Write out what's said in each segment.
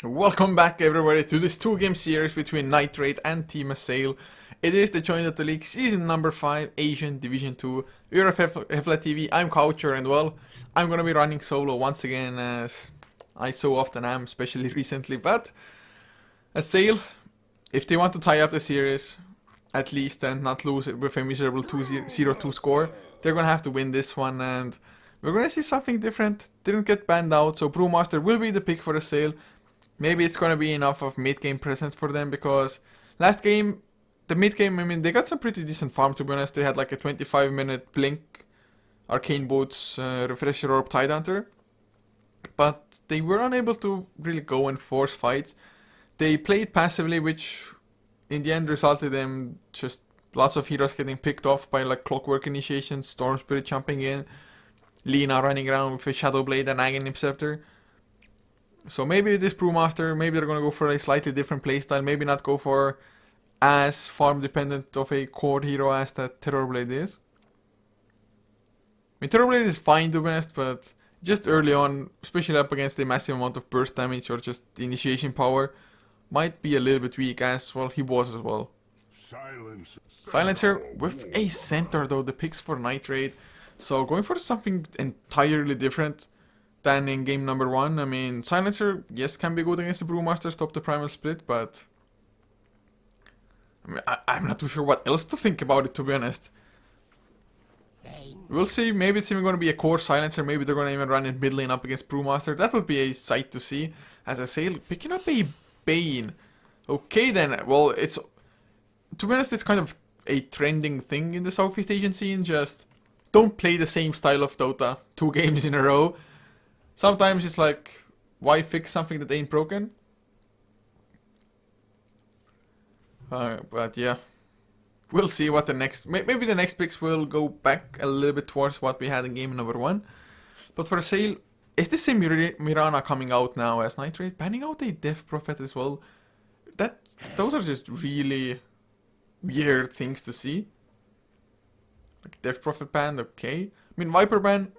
Welcome back everybody to this 2-game series between NightRaid and Team Assail. It is the Join Dota League Season number 5 Asian Division 2. We're of HeflaTV, I'm Coucher, and well, I'm gonna be running solo once again as I so often am, especially recently. But Assail, if they want to tie up the series at least and not lose it with a miserable 2-0-2 score, they're gonna have to win this one, and we're gonna see something different. Didn't get banned out, so Brewmaster will be the pick for Assail. Maybe it's gonna be enough of mid-game presence for them, because last game, the mid-game, I mean, they got some pretty decent farm, to be honest. They had like a 25-minute Blink, Arcane Boots, Refresher Orb, Tidehunter. But they were unable to really go and force fights. They played passively, which in the end resulted in just lots of heroes getting picked off by like Clockwork Initiation, Storm Spirit jumping in, Lina running around with a Shadow Blade and Aghanim Scepter. So maybe this Brewmaster, maybe they're gonna go for a slightly different playstyle, maybe not go for as farm dependent of a core hero as that Terrorblade is. I mean, Terrorblade is fine to be honest, but just early on, especially up against a massive amount of burst damage or just the initiation power, might be a little bit weak, as well he was as well. Silencer with a center though, the picks for NightRaid. So going for something entirely different than in game number 1. I mean, Silencer, yes, can be good against the Brewmaster, stop the Primal Split, but I mean, I'm not too sure what else to think about it, to be honest. We'll see, maybe it's even going to be a core Silencer, maybe they're going to even run it mid lane up against Brewmaster. That would be a sight to see. As I say, picking up a Bane. Okay then, well, it's, to be honest, it's kind of a trending thing in the Southeast Asian scene, just don't play the same style of Dota 2 games in a row. Sometimes it's like, why fix something that ain't broken? But yeah, we'll see what the next, maybe the next picks will go back a little bit towards what we had in game number 1. But for Assail, is this same Mirana coming out now as NightRaid? Banning out a Death Prophet as well? Those are just really weird things to see. Like Death Prophet banned, okay. I mean, Viper ban,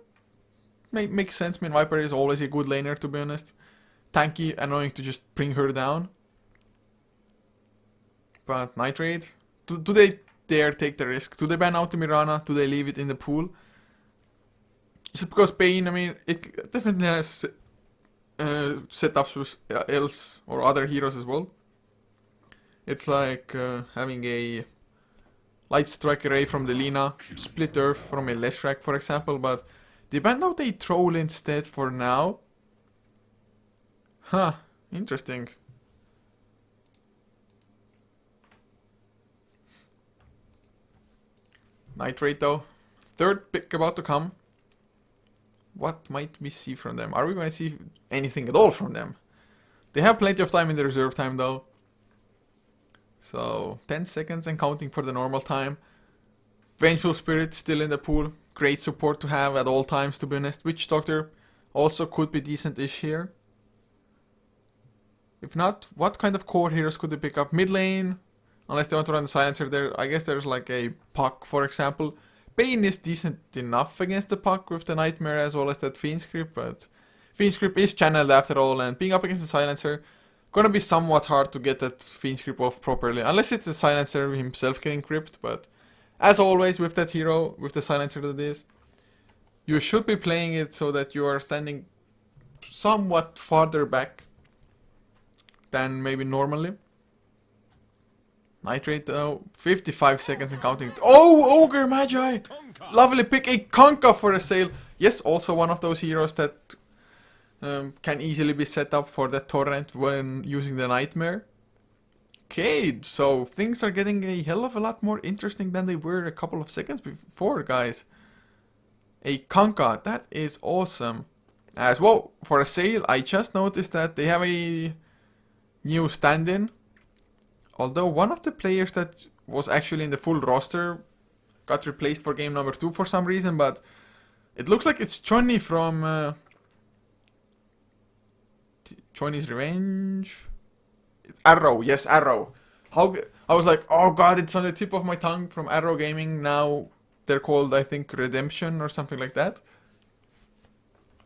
makes sense. I mean, Viper is always a good laner, to be honest. Tanky, annoying to just bring her down. But NightRaid, do they dare take the risk? Do they ban out the Mirana? Do they leave it in the pool? Is it because Bane, I mean, it definitely has setups with else or other heroes as well. It's like having a Light Strike Array from the Lina, Split Earth from a Leshrac, for example, but they banned out a Troll instead for now. Huh, interesting. NightRaid though. Third pick about to come. What might we see from them? Are we going to see anything at all from them? They have plenty of time in the reserve time though. So 10 seconds and counting for the normal time. Vengeful Spirit still in the pool. Great support to have at all times, to be honest. Witch Doctor also could be decent-ish here. If not, what kind of core heroes could they pick up? Mid lane, unless they want to run the Silencer there. I guess there's like a Puck, for example. Bane is decent enough against the Puck with the Nightmare as well as that Fiend's Grip, but Fiend's Grip is channeled after all, and being up against the Silencer, gonna be somewhat hard to get that Fiend's Grip off properly, unless it's the Silencer himself getting gripped, but as always with that hero, with the Silencer that is, you should be playing it so that you are standing somewhat farther back than maybe normally. NightRaid though, 55 seconds and counting. Oh, Ogre Magi! Lovely pick, a Conka for Assail. Yes, also one of those heroes that can easily be set up for the torrent when using the Nightmare. Okay, so things are getting a hell of a lot more interesting than they were a couple of seconds before, guys. A Conka, that is awesome. As well, for Assail, I just noticed that they have a new stand-in. Although one of the players that was actually in the full roster got replaced for game number 2 for some reason, but it looks like it's Johnny from Johnny's Revenge. Arrow, yes, Arrow. I was like, oh god, it's on the tip of my tongue, from Arrow Gaming. Now they're called, I think, Redemption or something like that.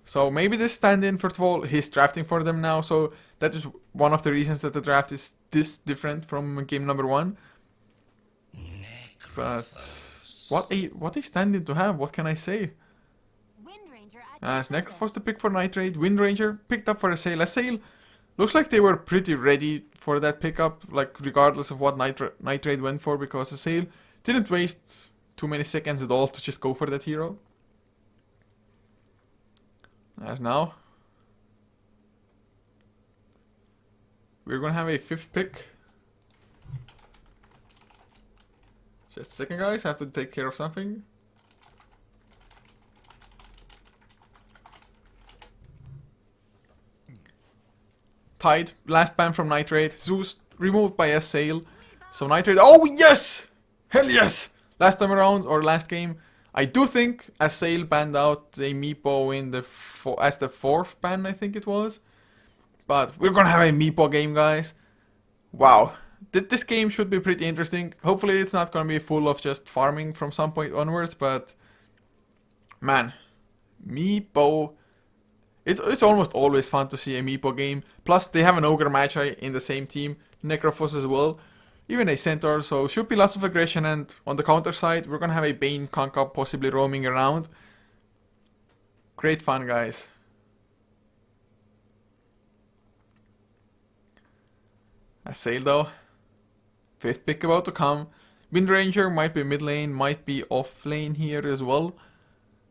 So maybe this stand-in, first of all, he's drafting for them now, so that is one of the reasons that the draft is this different from game number 1. But what a stand-in to have, what can I say? As Necrophos the pick for NightRaid, Wind Ranger picked up for Assail. Assail looks like they were pretty ready for that pickup, like regardless of what NightRaid went for, because Assail didn't waste too many seconds at all to just go for that hero. As now, we're gonna have a 5th pick. Just a second, guys, I have to take care of something. Tide, last ban from NightRaid. Zeus removed by Assail. So NightRaid, oh yes! Hell yes! Last time around, or last game, I do think Assail banned out a Meepo in the as the 4th ban, I think it was. But we're gonna have a Meepo game, guys. Wow. This game should be pretty interesting. Hopefully it's not gonna be full of just farming from some point onwards, but man, Meepo. It's almost always fun to see a Meepo game. Plus, they have an Ogre Magi in the same team, Necrophos as well, even a Centaur, so should be lots of aggression. And on the counter side, we're gonna have a Bane Conk possibly roaming around. Great fun, guys. Assail though, 5th pick about to come. Wind Ranger might be mid lane, might be off lane here as well.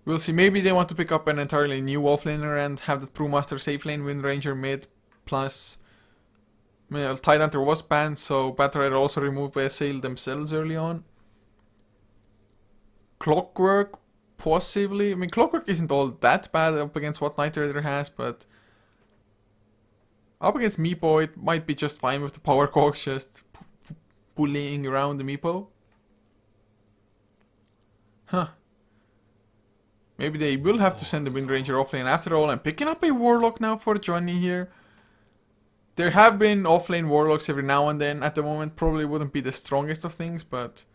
We'll see, maybe they want to pick up an entirely new offlaner and have the Brewmaster safe lane, Wind Ranger mid, plus Tide Hunter was banned, so Battle Rider also removed by Assail themselves early on. Clockwork, possibly. I mean, Clockwork isn't all that bad up against what Night Rider has, but up against Meepo, it might be just fine with the power cogs just bullying around the Meepo. Huh. Maybe they will have to send the Wind Ranger offlane after all. I'm picking up a Warlock now for Johnny here. There have been offlane Warlocks every now and then. At the moment, probably wouldn't be the strongest of things, but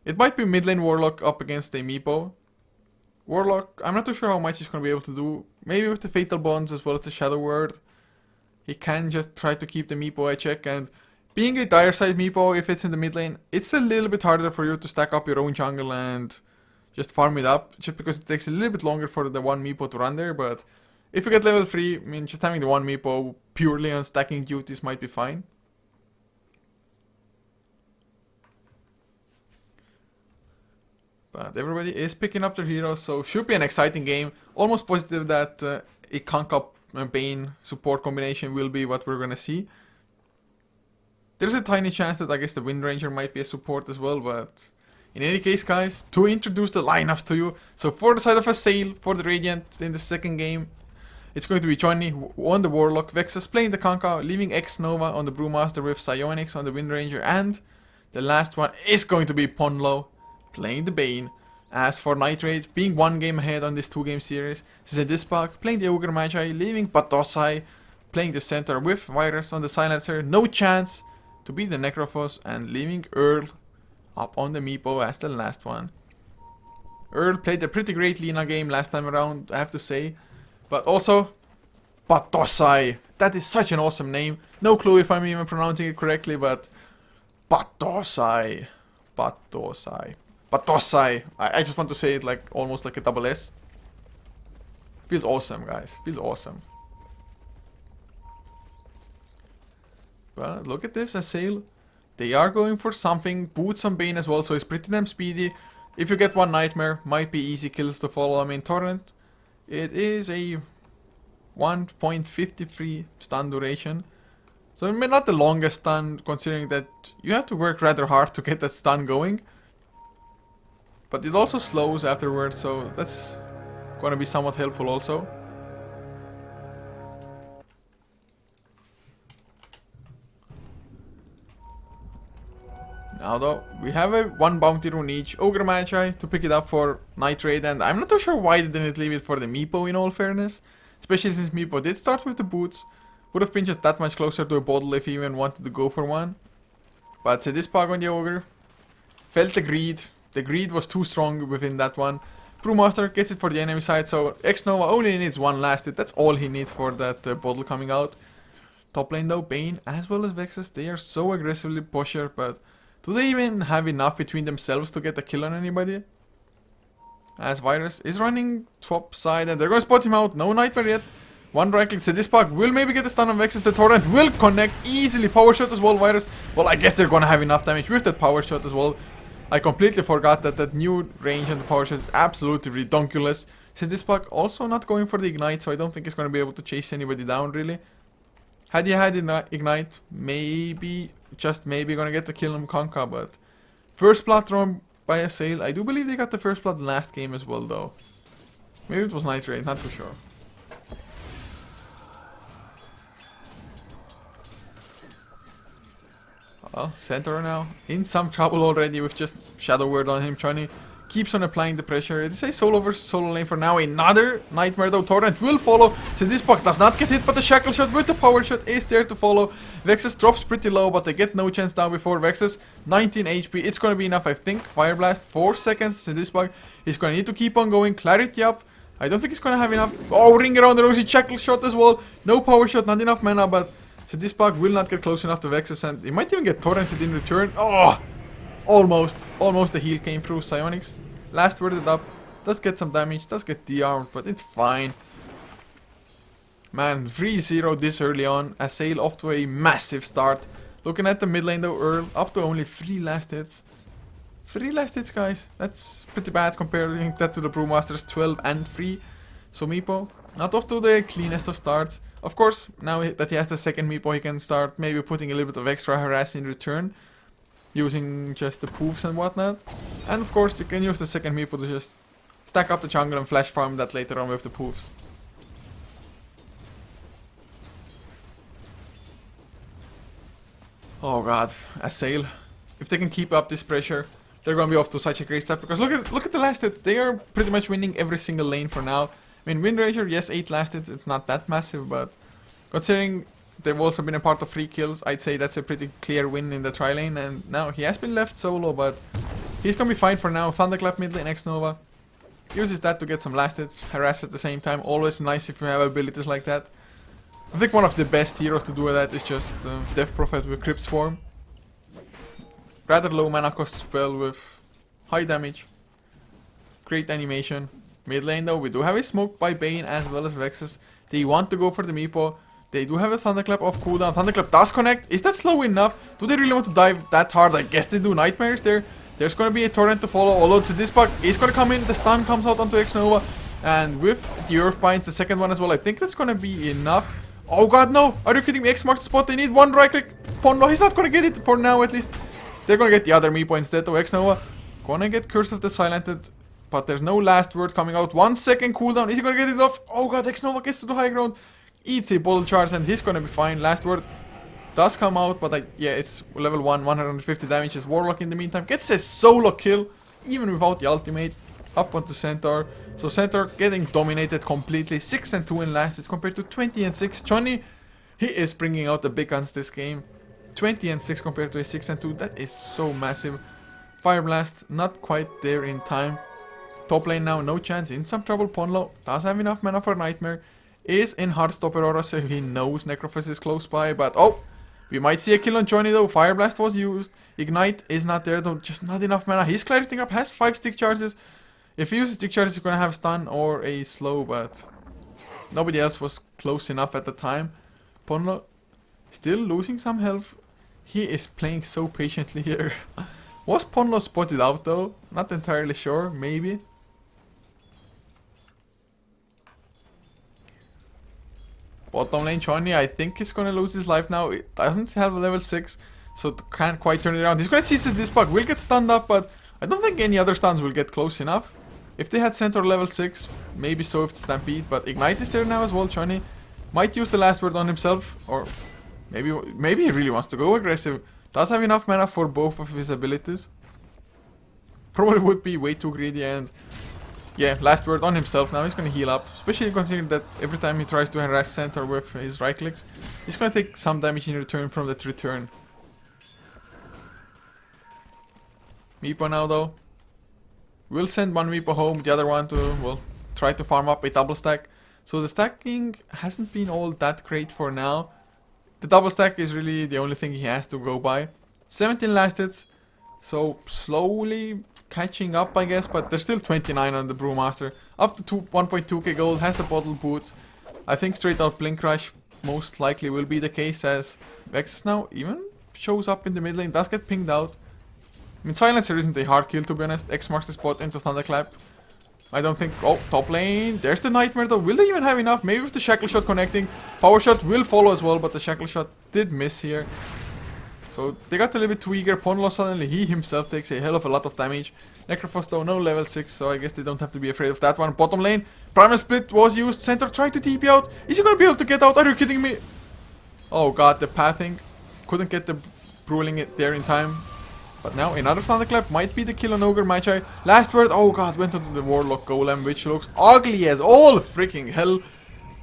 it might be mid lane Warlock up against a Meepo. Warlock, I'm not too sure how much he's going to be able to do. Maybe with the Fatal Bonds as well as the Shadow Word. He can just try to keep the Meepo at check, and being a dire side Meepo, if it's in the mid lane, it's a little bit harder for you to stack up your own jungle and just farm it up, just because it takes a little bit longer for the one Meepo to run there. But if you get level 3, I mean, just having the one Meepo purely on stacking duties might be fine. But everybody is picking up their heroes, so should be an exciting game. Almost positive that a Conk Up Bane support combination will be what we're gonna see. There's a tiny chance that I guess the Wind Ranger might be a support as well, but in any case, guys, to introduce the lineups to you. So for the side of Assail, for the Radiant in the second game, it's going to be Johnny on the Warlock, Vexus playing the Conka, leaving X-Nova on the Brewmaster with Psionics on the Wind Ranger, and the last one is going to be Ponlo playing the Bane. As for NightRaid, being 1 game ahead on this 2-game series, Zedispak playing the Ogre Magi, leaving Batosai playing the Centaur with Virus on the Silencer, no chance to beat the Necrophos, and leaving Earl up on the Meepo as the last one. Earl played a pretty great Lina game last time around, I have to say. But also, Batosai. That is such an awesome name. No clue if I'm even pronouncing it correctly, but Batosai. Batosai. Batosai. I just want to say it like almost like a double S. Feels awesome, guys. Feels awesome. But look at this, Assail. They are going for something. Boots on Bane as well, so it's pretty damn speedy. If you get one Nightmare, might be easy kills to follow. I mean, Torrent, it is a 1.53 stun duration. So I mean, not the longest stun, considering that you have to work rather hard to get that stun going. But it also slows afterwards, so that's gonna be somewhat helpful also. Now though, we have a 1 bounty rune each, Ogre Magi to pick it up for NightRaid, and I'm not too sure why they didn't leave it for the Meepo in all fairness. Especially since Meepo did start with the boots, would have been just that much closer to a bottle if he even wanted to go for one. But Zedispak on the Ogre, felt the greed was too strong within that one. Brewmaster gets it for the enemy side, so X-Nova only needs one last hit. That's all he needs for that bottle coming out. Top lane though, Bane as well as Vexus, they are so aggressively pusher, but do they even have enough between themselves to get a kill on anybody? As Virus is running top side and they're gonna spot him out. No Nightmare yet. One right click. Spark will maybe get a stun on Vexus. The torrent will connect easily. Power shot as well, Virus. Well, I guess they're gonna have enough damage with that power shot as well. I completely forgot that that new range on the power shot is absolutely redonkulous. Spark also not going for the ignite, so I don't think he's gonna be able to chase anybody down really. Had he had ignite, maybe, just maybe gonna get the kill on Conka, but first blood thrown by Assail. I do believe they got the first blood last game as well though. Maybe it was NightRaid, not too sure. Well, Centaur now in some trouble already with just Shadow Word on him. Johnny keeps on applying the pressure. It is a solo versus solo lane for now. Another Nightmare though. Torrent will follow. Spark does not get hit, but the shackle shot with the power shot is there to follow. Vexus drops pretty low, but they get no chance down before Vexus. 19 HP. It's gonna be enough, I think. Fire Blast, 4 seconds. Spark is gonna need to keep on going. Clarity up. I don't think he's gonna have enough. Oh, ring around the rosy shackle shot as well. No power shot, not enough mana, but Spark will not get close enough to Vexus, and he might even get torrented in return. Oh! Almost the heal came through. Psionics, last worded up, does get some damage, does get de-armed, but it's fine. Man, 3-0 this early on. Assail off to a massive start. Looking at the mid lane though, Earl up to only 3 last hits. 3 last hits, guys. That's pretty bad comparing that to the Brewmaster's 12 and 3. So Meepo, not off to the cleanest of starts. Of course, now that he has the second Meepo, he can start maybe putting a little bit of extra harass in return, using just the poofs and whatnot. And of course, you can use the second Meepo to just stack up the jungle and flash farm that later on with the poofs. Oh god, Assail. If they can keep up this pressure, they're gonna be off to such a great start. Because look at the last hit. They are pretty much winning every single lane for now. I mean, win ratio, yes, 8 last hits. It's not that massive, but considering they've also been a part of 3 kills, I'd say that's a pretty clear win in the tri lane. And now he has been left solo, but he's gonna be fine for now. Thunderclap mid lane, X-Nova uses that to get some last hits, harass at the same time. Always nice if you have abilities like that. I think one of the best heroes to do that is just Death Prophet with Crypt Swarm. Rather low mana cost spell with high damage. Great animation. Mid lane though, we do have a smoke by Bane as well as Vexus. They want to go for the Meepo. They do have a Thunderclap off cooldown. Thunderclap does connect. Is that slow enough? Do they really want to dive that hard? I guess they do. Nightmares there. There's going to be a torrent to follow. Although this bug is going to come in. The stun comes out onto X-Nova. And with the Earth Binds, the second one as well. I think that's going to be enough. Oh god, no. Are you kidding me? X marks the spot. They need one right click. Ponlo, he's not going to get it for now at least. They're going to get the other Meepo instead of X-Nova. Gonna get Curse of the Silented. But there's no last word coming out. 1 second cooldown. Is he gonna get it off? Oh god, X-Nova gets to the high ground. Eats a bottle charge and he's gonna be fine. Last word does come out, but yeah, it's level 1, 150 damage. His Warlock in the meantime gets a solo kill, even without the ultimate, up onto Centaur. So Centaur getting dominated completely. 6 and 2 in last hits compared to 20 and 6. Johnny, he is bringing out the big guns this game. 20 and 6 compared to a 6 and 2. That is so massive. Fire Blast, not quite there in time. Top lane now, no chance, in some trouble. Ponlo does have enough mana for Nightmare. Is in Heartstop Aurora, so he knows Necrophis is close by. But oh, we might see a kill on Johnny though. Fire Blast was used. Ignite is not there though, just not enough mana. He's clarity up, has 5 stick charges. If he uses stick charges, he's gonna have stun or a slow, but nobody else was close enough at the time. Ponlo still losing some health. He is playing so patiently here. Was Ponlo spotted out though? Not entirely sure, maybe. Bottom lane Johnny, I think he's gonna lose his life now. It doesn't have a level 6, so can't quite turn it around. He's gonna seize this bug, will get stunned up, but I don't think any other stuns will get close enough. If they had Centaur level 6, maybe so if the Stampede, but Ignite is there now as well. Johnny might use the last word on himself, or maybe he really wants to go aggressive. Does have enough mana for both of his abilities. Probably would be way too greedy, and yeah, last word on himself now. He's gonna heal up, especially considering that every time he tries to harass Centaur with his right clicks, he's gonna take some damage in return from that return. Meepo now though. We'll send one Meepo home, the other one to, well, try to farm up a double stack. So the stacking hasn't been all that great for now. The double stack is really the only thing he has to go by. 17 last hits, so slowly catching up, I guess, but there's still 29 on the Brewmaster. Up to 1.2k gold, has the bottle boots. I think straight out Blink Rush most likely will be the case, as Vexus now even shows up in the mid lane, does get pinged out. I mean, Silencer isn't a hard kill, to be honest. X marks the spot into Thunderclap. I don't think... Oh, top lane. There's the Nightmare though. Will they even have enough? Maybe with the Shackle Shot connecting. Power Shot will follow as well, but the Shackle Shot did miss here. So they got a little bit too eager. Ponlo suddenly, he himself takes a hell of a lot of damage. Necrophos though, no level 6, so I guess they don't have to be afraid of that one. Bottom lane, Primal Split was used. Center trying to TP out. Is he gonna be able to get out? Are you kidding me? Oh god, the pathing. Couldn't get the Bruling it there in time. But now another Thunderclap might be the kill on Ogre Magi. Last word, oh god, went onto the Warlock Golem, which looks ugly as all freaking hell.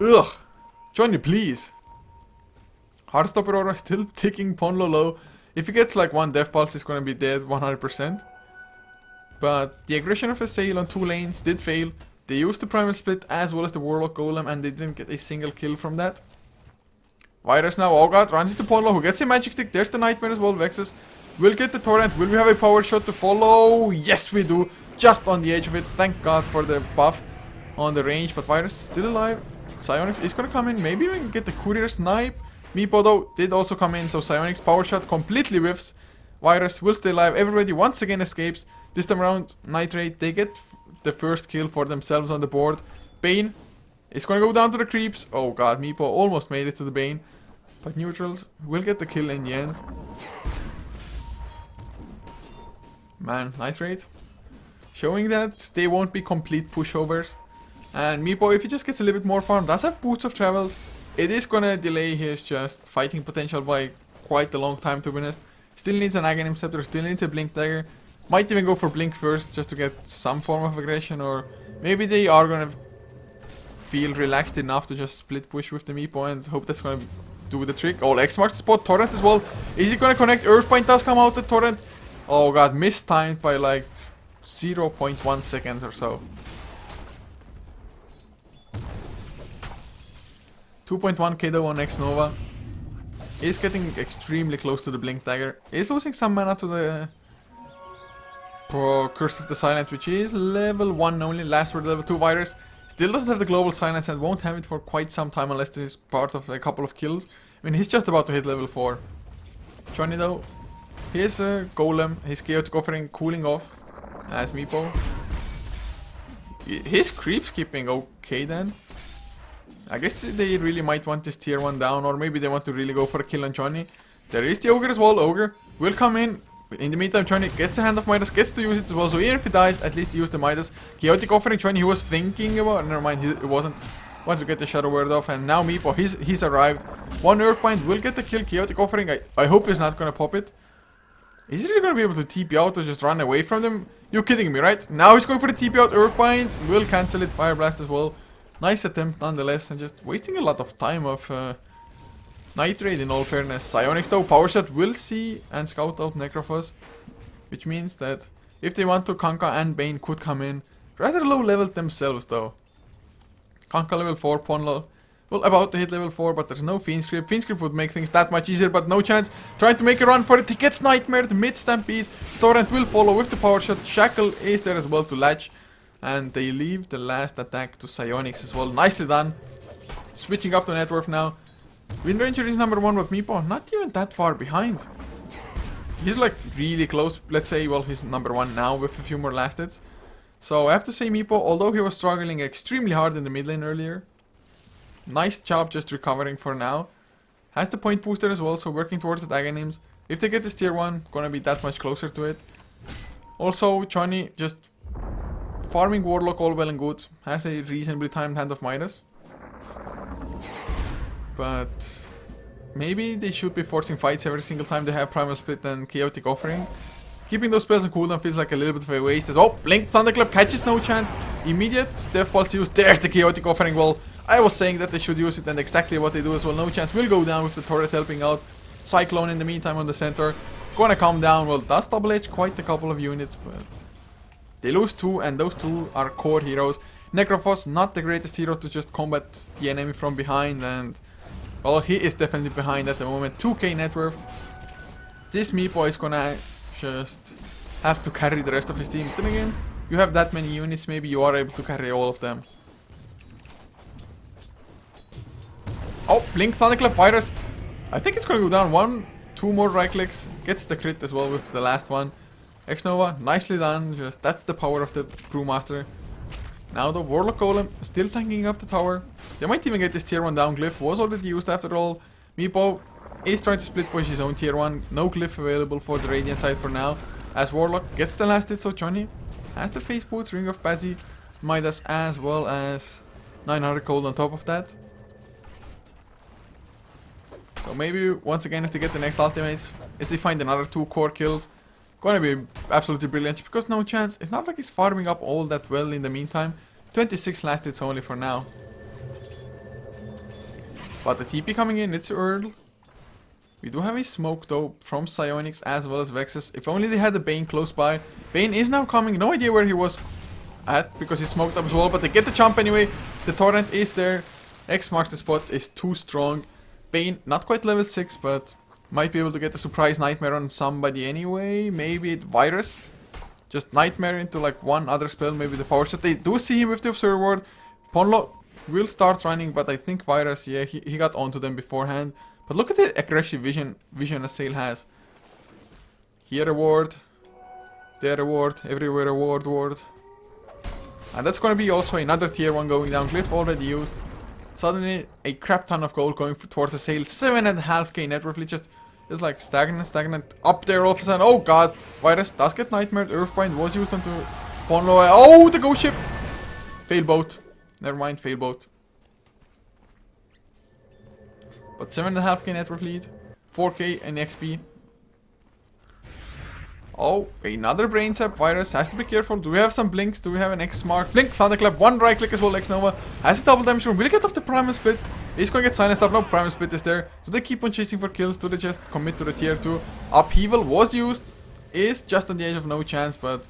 Ugh. Johnny, please. Heartstopper Aura still ticking Ponlo low. If he gets like one Death Pulse, he's gonna be dead 100%. But the aggression of Assail on 2 lanes did fail. They used the Primal Split as well as the Warlock Golem, and they didn't get a single kill from that. Virus now, oh god, runs into Ponlo, who gets a Magic Stick. There's the Nightmare as well. Vexus will get the Torrent. Will we have a Power Shot to follow? Yes, we do. Just on the edge of it. Thank god for the buff on the range. But Virus still alive. Psionics is gonna come in. Maybe we can get the Courier Snipe. Meepo though did also come in, so Psionics Power Shot completely whiffs. Virus will stay alive. Everybody once again escapes. This time around, NightRaid, they get the first kill for themselves on the board. Bane is gonna go down to the creeps. Oh god, Meepo almost made it to the Bane. But neutrals will get the kill in the end. Man, NightRaid showing that they won't be complete pushovers. And Meepo, if he just gets a little bit more farm, does have boots of travels. It is gonna delay his just fighting potential by quite a long time, to be honest. Still needs an Aghanim Scepter, still needs a Blink Dagger. Might even go for Blink first just to get some form of aggression, or maybe they are gonna feel relaxed enough to just split push with the Meepo and hope that's gonna do the trick. Oh, X marks the spot, Torrent as well. Is he gonna connect? Earthbind does come out, the Torrent. Oh god, mistimed by like 0.1 seconds or so. 2.1k though on X Nova. Is getting extremely close to the Blink Dagger. Is losing some mana to the Curse of the Silent, which is level 1 only. Last word level 2 Virus. Still doesn't have the Global Silence and won't have it for quite some time unless this is part of a couple of kills. I mean, he's just about to hit level 4. Johnny though, his Golem, his Chaotic Offering cooling off as Meepo. His creep's keeping okay then. I guess they really might want this tier 1 down, or maybe they want to really go for a kill on Johnny. There is the Ogre as well. Ogre will come in. In the meantime, Johnny gets the Hand of Midas, gets to use it as well. So even if he dies, at least he used the Midas. Chaotic Offering, Johnny, he was thinking about... Never mind, it wasn't. Once we get the Shadow Word off, and now Meepo, he's arrived. One Earthbind will get the kill. Chaotic Offering, I hope he's not gonna pop it. Is he really gonna be able to TP out or just run away from them? You're kidding me, right? Now he's going for the TP out. Earthbind will cancel it. Fire Blast as well. Nice attempt nonetheless, and just wasting a lot of time of NightRaid in all fairness. Psionics though, Power Shot will see and scout out Necrophos, which means that if they want to, Kanka and Bane could come in. Rather low leveled themselves though. Kanka level 4, Ponlo, well, about to hit level 4, but there's no Fiend Script. Fiend Script would make things that much easier, but no chance. Trying to make a run for it, he gets Nightmared, mid-stampede. Torrent will follow with the Power Shot. Shackle is there as well to latch. And they leave the last attack to Psionics as well. Nicely done. Switching up to net worth now. Windranger is number 1, but Meepo not even that far behind. He's like really close. Let's say, well, he's number 1 now with a few more last hits. So I have to say Meepo, although he was struggling extremely hard in the mid lane earlier, nice job just recovering for now. Has the point booster as well, so working towards the Aghanims. If they get this tier 1, gonna be that much closer to it. Also, Johnny just farming Warlock all well and good. Has a reasonably timed Hand of Midas. But maybe they should be forcing fights every single time they have Primal Split and Chaotic Offering. Keeping those spells on cooldown feels like a little bit of a waste. As, oh, Blink Thunderclap catches no chance. Immediate Death Pulse use. There's the Chaotic Offering. Well, I was saying that they should use it, and exactly what they do as well. No chance will go down with the turret helping out. Cyclone in the meantime on the center. Gonna come down. Well, does double edge quite a couple of units, but They lose 2, and those 2 are core heroes. Necrophos, not the greatest hero to just combat the enemy from behind, and well, he is definitely behind at the moment. 2k net worth. This Meepo is gonna just have to carry the rest of his team. Then again, you have that many units, maybe you are able to carry all of them. Oh, Blink, Thunderclap, Virus. I think it's gonna go down. 1, 2 more right clicks. Gets the crit as well with the last one. X-Nova, nicely done. Just that's the power of the Brewmaster. Now the Warlock Golem still tanking up the tower. They might even get this tier 1 down. Glyph was already used after all. Meepo is trying to split push his own tier 1. No Glyph available for the Radiant side for now. As Warlock gets the last hit, so Johnny has the face boots, Ring of Bazzi, Midas, as well as 900 gold on top of that. So maybe once again, if they get the next ultimates, if they find another 2 core kills, gonna be absolutely brilliant, because no chance. It's not like he's farming up all that well in the meantime. 26 last hits only for now. But the TP coming in, it's early. We do have a smoke though from Psionics as well as Vexus. If only they had the Bane close by. Bane is now coming, no idea where he was at because he smoked up as well, but they get the jump anyway. The torrent is there. X marks the spot, is too strong. Bane, not quite level 6, but might be able to get a surprise Nightmare on somebody anyway. Maybe it Virus. Just Nightmare into like one other spell, maybe the power shot. They do see him with the Observer Ward. Ponlo will start running, but I think Virus, yeah, he got onto them beforehand. But look at the aggressive vision Assail has. Here a ward, there a ward, everywhere a ward. And that's gonna be also another tier 1 going down. Glyph already used. Suddenly a crap ton of gold going towards Assail. 7.5k net worth, just like stagnant. Up there all of a sudden. Oh god, Virus does get nightmared. Earthbind was used onto Ponlo. Oh, the ghost ship! Fail boat. Never mind, fail boat. But 7.5k net worth lead. 4k in XP. Oh, another brain sap. Virus has to be careful. Do we have some blinks? Do we have an X mark? Blink, Thunderclap, 1 right click as well. X Nova has a double damage room. Will he get off the Primal Split? He's gonna get silenced up. No, Primal Split is there. So they keep on chasing for kills. Do they just commit to the tier 2? Upheaval was used. Is just on the edge of no chance, but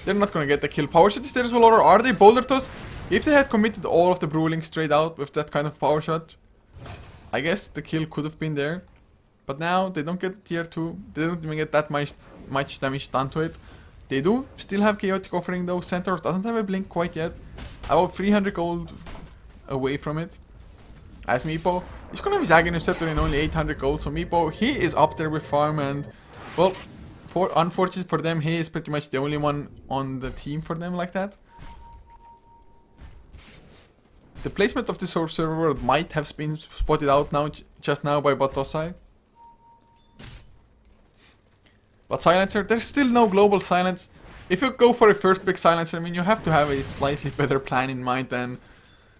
they're not gonna get the kill. Power shot is there as well, or are they? Boulder Toss? If they had committed all of the Brewling straight out with that kind of power shot, I guess the kill could have been there. But now they don't get tier 2. They don't even get that much damage done to it. They do still have Chaotic Offering though. Centaur doesn't have a blink quite yet. About 300 gold away from it. As Meepo is gonna have his Aghanim Scepter in only 800 gold. So Meepo, he is up there with farm, and well, unfortunate for them, he is pretty much the only one on the team for them like that. The placement of this Observer World might have been spotted out now, just now by Batosai. But Silencer, there's still no global silence. If you go for a first pick Silencer, I mean, you have to have a slightly better plan in mind than...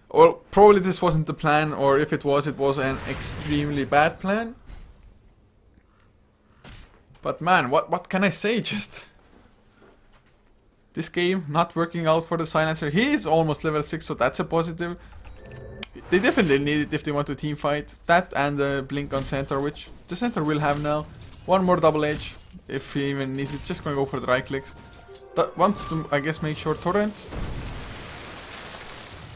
Or probably this wasn't the plan, or if it was an extremely bad plan. But man, what can I say? Just... This game not working out for the Silencer. He is almost level 6, so that's a positive. They definitely need it if they want to team fight. That and the Blink on Centaur, which the Centaur will have now. One more double edge. If he even needs it, just gonna go for the right clicks. That wants to, I guess, make sure Torrent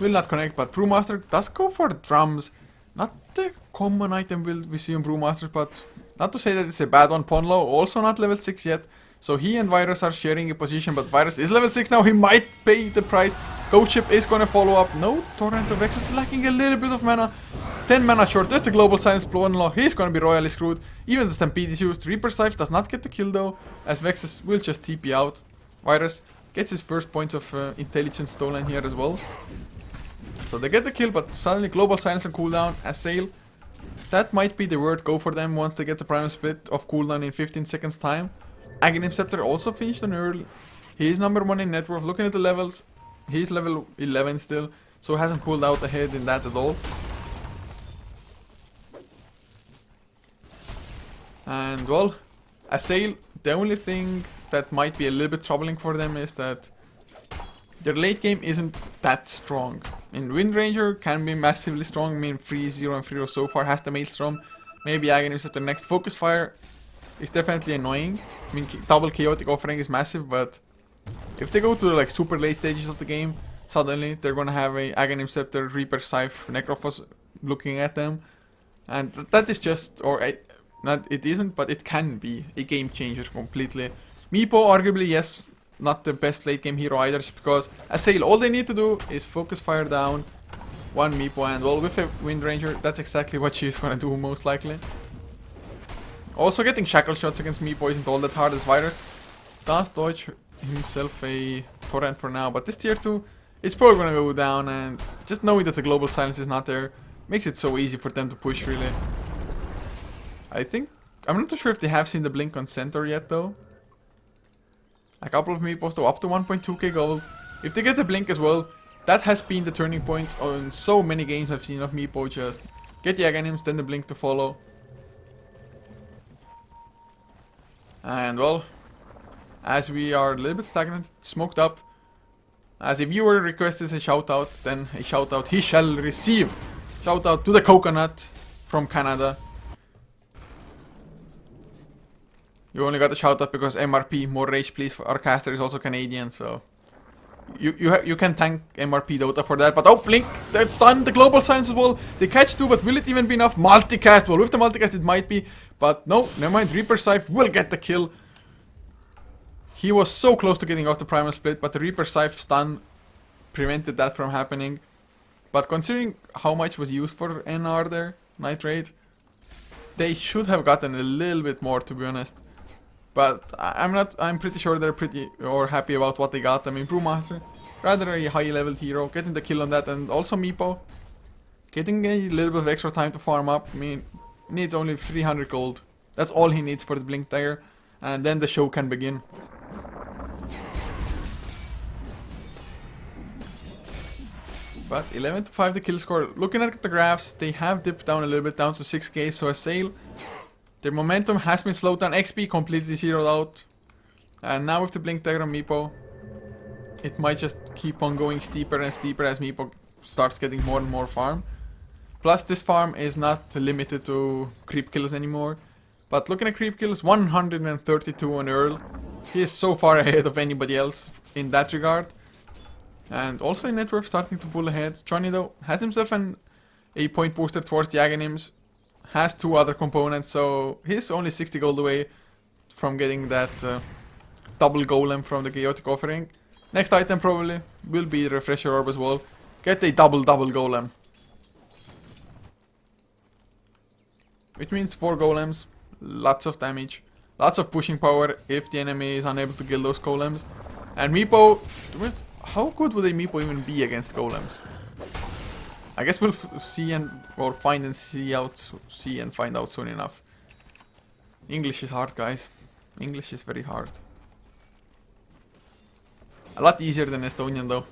will not connect, but Brewmaster does go for the drums. Not the common item we see on Brewmasters, but not to say that it's a bad one. Ponlo also not level 6 yet, so he and Virus are sharing a position, but Virus is level 6 now. He might pay the price. Ghost Ship is gonna follow up. No Torrent of Vexus, lacking a little bit of mana. 10 mana short. There's the Global Silence Ponlo. He's gonna be royally screwed. Even the Stampede is used. Reaper Scythe does not get the kill though, as Vexus will just TP out. Virus gets his first points of intelligence stolen here as well. So they get the kill, but suddenly Global Silence and cooldown. Assail. That might be the word go for them once they get the Primal Split of cooldown in 15 seconds time. Aghanim Scepter also finished on early. He is number 1 in net worth. Looking at the levels, he's level 11 still, so hasn't pulled out ahead in that at all. And well, Assail, the only thing that might be a little bit troubling for them is that their late game isn't that strong. I mean, Wind Ranger can be massively strong. I mean, 3-0 and 3-0 so far has the Maelstrom. Maybe Aghanim Scepter next. Focus Fire is definitely annoying. I mean, double Chaotic Offering is massive, but If they go to like super late stages of the game, suddenly they're gonna have a Aghanim Scepter, Reaper Scythe, Necrophos looking at them. And that is just, not it isn't, but it can be a game changer completely. Meepo, arguably, yes, not the best late game hero either, just because Assail, all they need to do is focus fire down one Meepo, and well, with a Wind Ranger, that's exactly what she's gonna do most likely. Also, getting shackle shots against Meepo isn't all that hard, as Virus does dodge himself a torrent for now, but this tier 2 is probably gonna go down, and just knowing that the global silence is not there makes it so easy for them to push, really. I'm not too sure if they have seen the blink on Centaur yet, though. A couple of Meepos, though, up to 1.2k gold. If they get the blink as well, that has been the turning point on so many games I've seen of Meepo. Just get the Aghanims, then the blink to follow. And well, as we are a little bit stagnant, smoked up, as a viewer requests a shout out, then a shout out he shall receive. Shout out to the Coconut from Canada. You only got a shout out because MRP, more rage please, for our caster is also Canadian, so you can thank MRP Dota for that. But oh, blink, that stun, the global silence as well. They catch two, but will it even be enough? Multicast, well, with the multicast it might be, but no, never mind. Reaper Scythe will get the kill. He was so close to getting off the primal split, but the Reaper Scythe stun prevented that from happening. But considering how much was used for NR there, NightRaid, they should have gotten a little bit more, to be honest. But I'm pretty sure they're pretty happy about what they got. I mean, Brewmaster, rather a high leveled hero, getting the kill on that, and also Meepo, getting a little bit of extra time to farm up. I mean, needs only 300 gold. That's all he needs for the blink there, and then the show can begin. But 11 to 5 the kill score. Looking at the graphs, they have dipped down a little bit, down to 6k, so Assail, their momentum has been slowed down. XP completely zeroed out. And now with the blink dagger on Meepo, it might just keep on going steeper and steeper as Meepo starts getting more and more farm. Plus this farm is not limited to creep kills anymore. But looking at creep kills, 132 on Earl. He is so far ahead of anybody else in that regard. And also in net worth starting to pull ahead. Johnny though has himself a point booster towards the Aghanims. Has two other components, so he's only 60 gold away from getting that double golem from the chaotic offering. Next item probably will be the refresher orb as well. Get a double golem. Which means 4 golems, lots of damage, lots of pushing power if the enemy is unable to kill those golems. And Meepo, how good would a Meepo even be against golems? I guess we'll see and find out soon enough. English is hard, guys. English is very hard. A lot easier than Estonian though.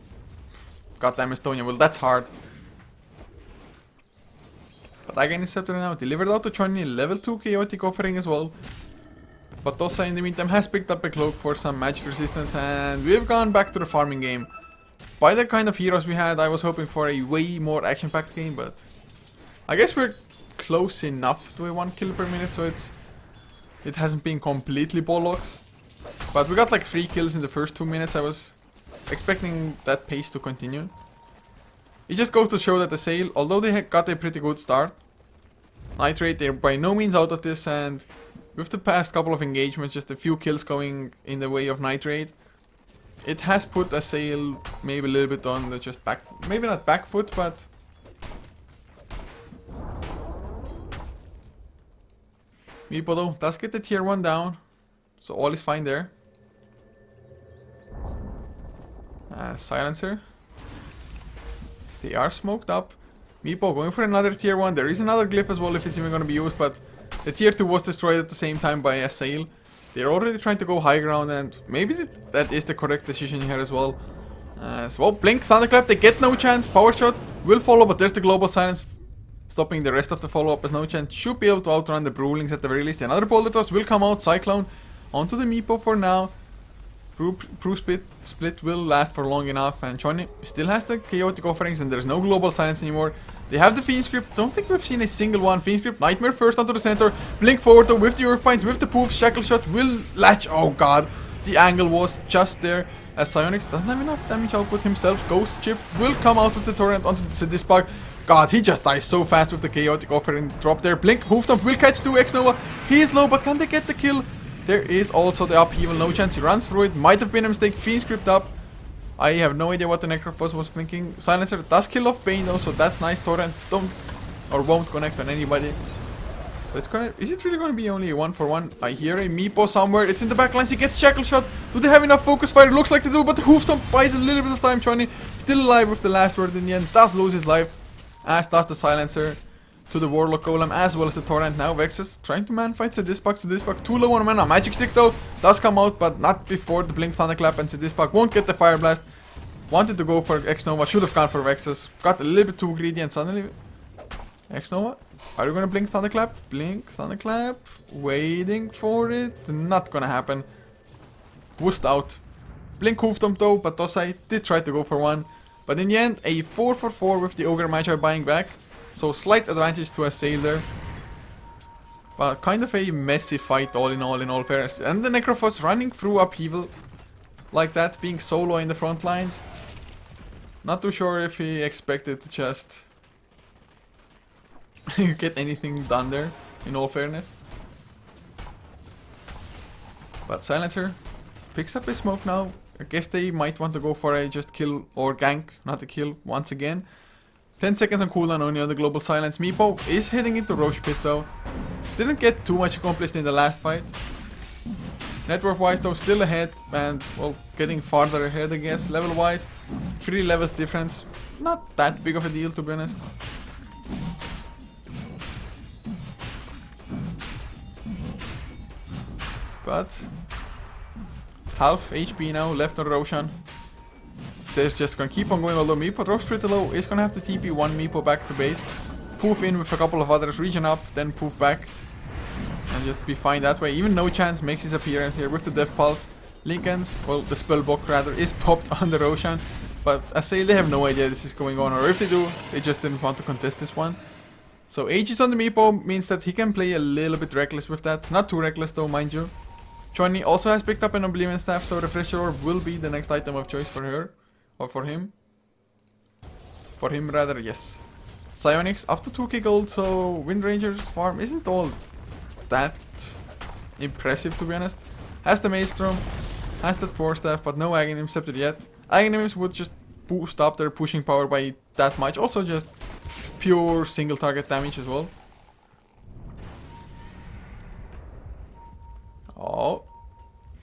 Goddamn Estonian, well that's hard. But Aghanim Scepter now delivered out to Johnny, level 2 chaotic offering as well. But Tossa in the meantime has picked up a cloak for some magic resistance, and we've gone back to the farming game. By the kind of heroes we had, I was hoping for a way more action-packed game, but I guess we're close enough to a 1 kill per minute, so it hasn't been completely bollocks. But we got like 3 kills in the first 2 minutes. I was expecting that pace to continue. It just goes to show that Assail, although they got a pretty good start, NightRaid, they're by no means out of this, and with the past couple of engagements, just a few kills going in the way of NightRaid, it has put Assail maybe a little bit on the just back, maybe not back foot, but Meepo though does get the tier 1 down, so all is fine there. Silencer. They are smoked up. Meepo going for another tier 1. There is another glyph as well if it's even going to be used, but the tier 2 was destroyed at the same time by Assail. They're already trying to go high ground, and maybe that is the correct decision here as well. So blink, thunderclap, they get no chance. Power shot will follow, but there's the global silence stopping the rest of the follow-up as no chance. Should be able to outrun the Brewlings at the very least. Another boulder toss will come out. Cyclone onto the Meepo for now. Brew split will last for long enough, and Johnny still has the chaotic offerings, and there's no global silence anymore. They have the Fiend Script. Don't think we've seen a single one. Fiend Script, Nightmare first onto the center. Blink forward though with the Earth Pines, with the poof. Shackle Shot will latch. Oh god. The angle was just there. As Psyonix doesn't have enough damage output himself. Ghost Chip will come out with the torrent onto this bug. God, he just dies so fast with the chaotic offering drop there. Blink, Hoofstomp will catch 2 X-Nova. He is low, but can they get the kill? There is also the upheaval, no chance. He runs through it. Might have been a mistake. Fiend script up. I have no idea what the Necrophos was thinking. Silencer does kill off Bane though, so that's nice. Torrent don't or won't connect on anybody. But it's gonna. Is it really gonna be only a 1-for-1? I hear a Meepo somewhere. It's in the backlines. He gets shackle shot. Do they have enough focus fire? Looks like they do, but the Hoofstomp buys a little bit of time. Johnny still alive with the last word in the end. Does lose his life, as does the Silencer to the Warlock Golem, as well as the Torrent. Now Vexus trying to man fight Sadispak. Too low on mana. Magic Stick though does come out, but not before the Blink Thunderclap, and Sadispak won't get the Fire Blast. Wanted to go for X-Nova, should have gone for Vexus. Got a little bit too greedy, and suddenly X-Nova. Are you gonna Blink Thunderclap? Blink Thunderclap. Waiting for it. Not gonna happen. Woosed out. Blink Hoofstomp though, but Dosai did try to go for one. But in the end, a 4-for-4 with the Ogre Magi buying back. So slight advantage to Assail there. But kind of a messy fight all in all fairness. And the Necrophos running through upheaval like that, being solo in the front lines. Not too sure if he expected to just get anything done there, in all fairness. But Silencer picks up his smoke now. I guess they might want to go for a just kill or gank, not a kill once again. 10 seconds on cooldown only on the global silence. Meepo is heading into Roche Pit though. Didn't get too much accomplished in the last fight. Network wise though, still ahead, and well, getting farther ahead I guess, level wise. 3 levels difference, not that big of a deal to be honest. But half HP now left on Roshan. There's just gonna keep on going, although Meepo drops pretty low. Is gonna have to TP one Meepo back to base. Poof in with a couple of others, regen up, then poof back. And just be fine that way. Even No Chance makes his appearance here with the Death Pulse. Linken's, well, the Spellbook rather, is popped on the Roshan. But Assail, they have no idea this is going on, or if they do, they just didn't want to contest this one. So Aegis on the Meepo means that he can play a little bit reckless with that. Not too reckless though, mind you. Johnny also has picked up an Oblivion Staff, so Refresher Orb will be the next item of choice for her. Or for him. For him rather, yes. Psyonix up to 2k gold, so Wind Ranger's farm isn't all that impressive to be honest. Has the Maelstrom, has that Force Staff, but no Aghanim Scepter yet. Aghanims would just boost up their pushing power by that much. Also just pure single target damage as well. Oh.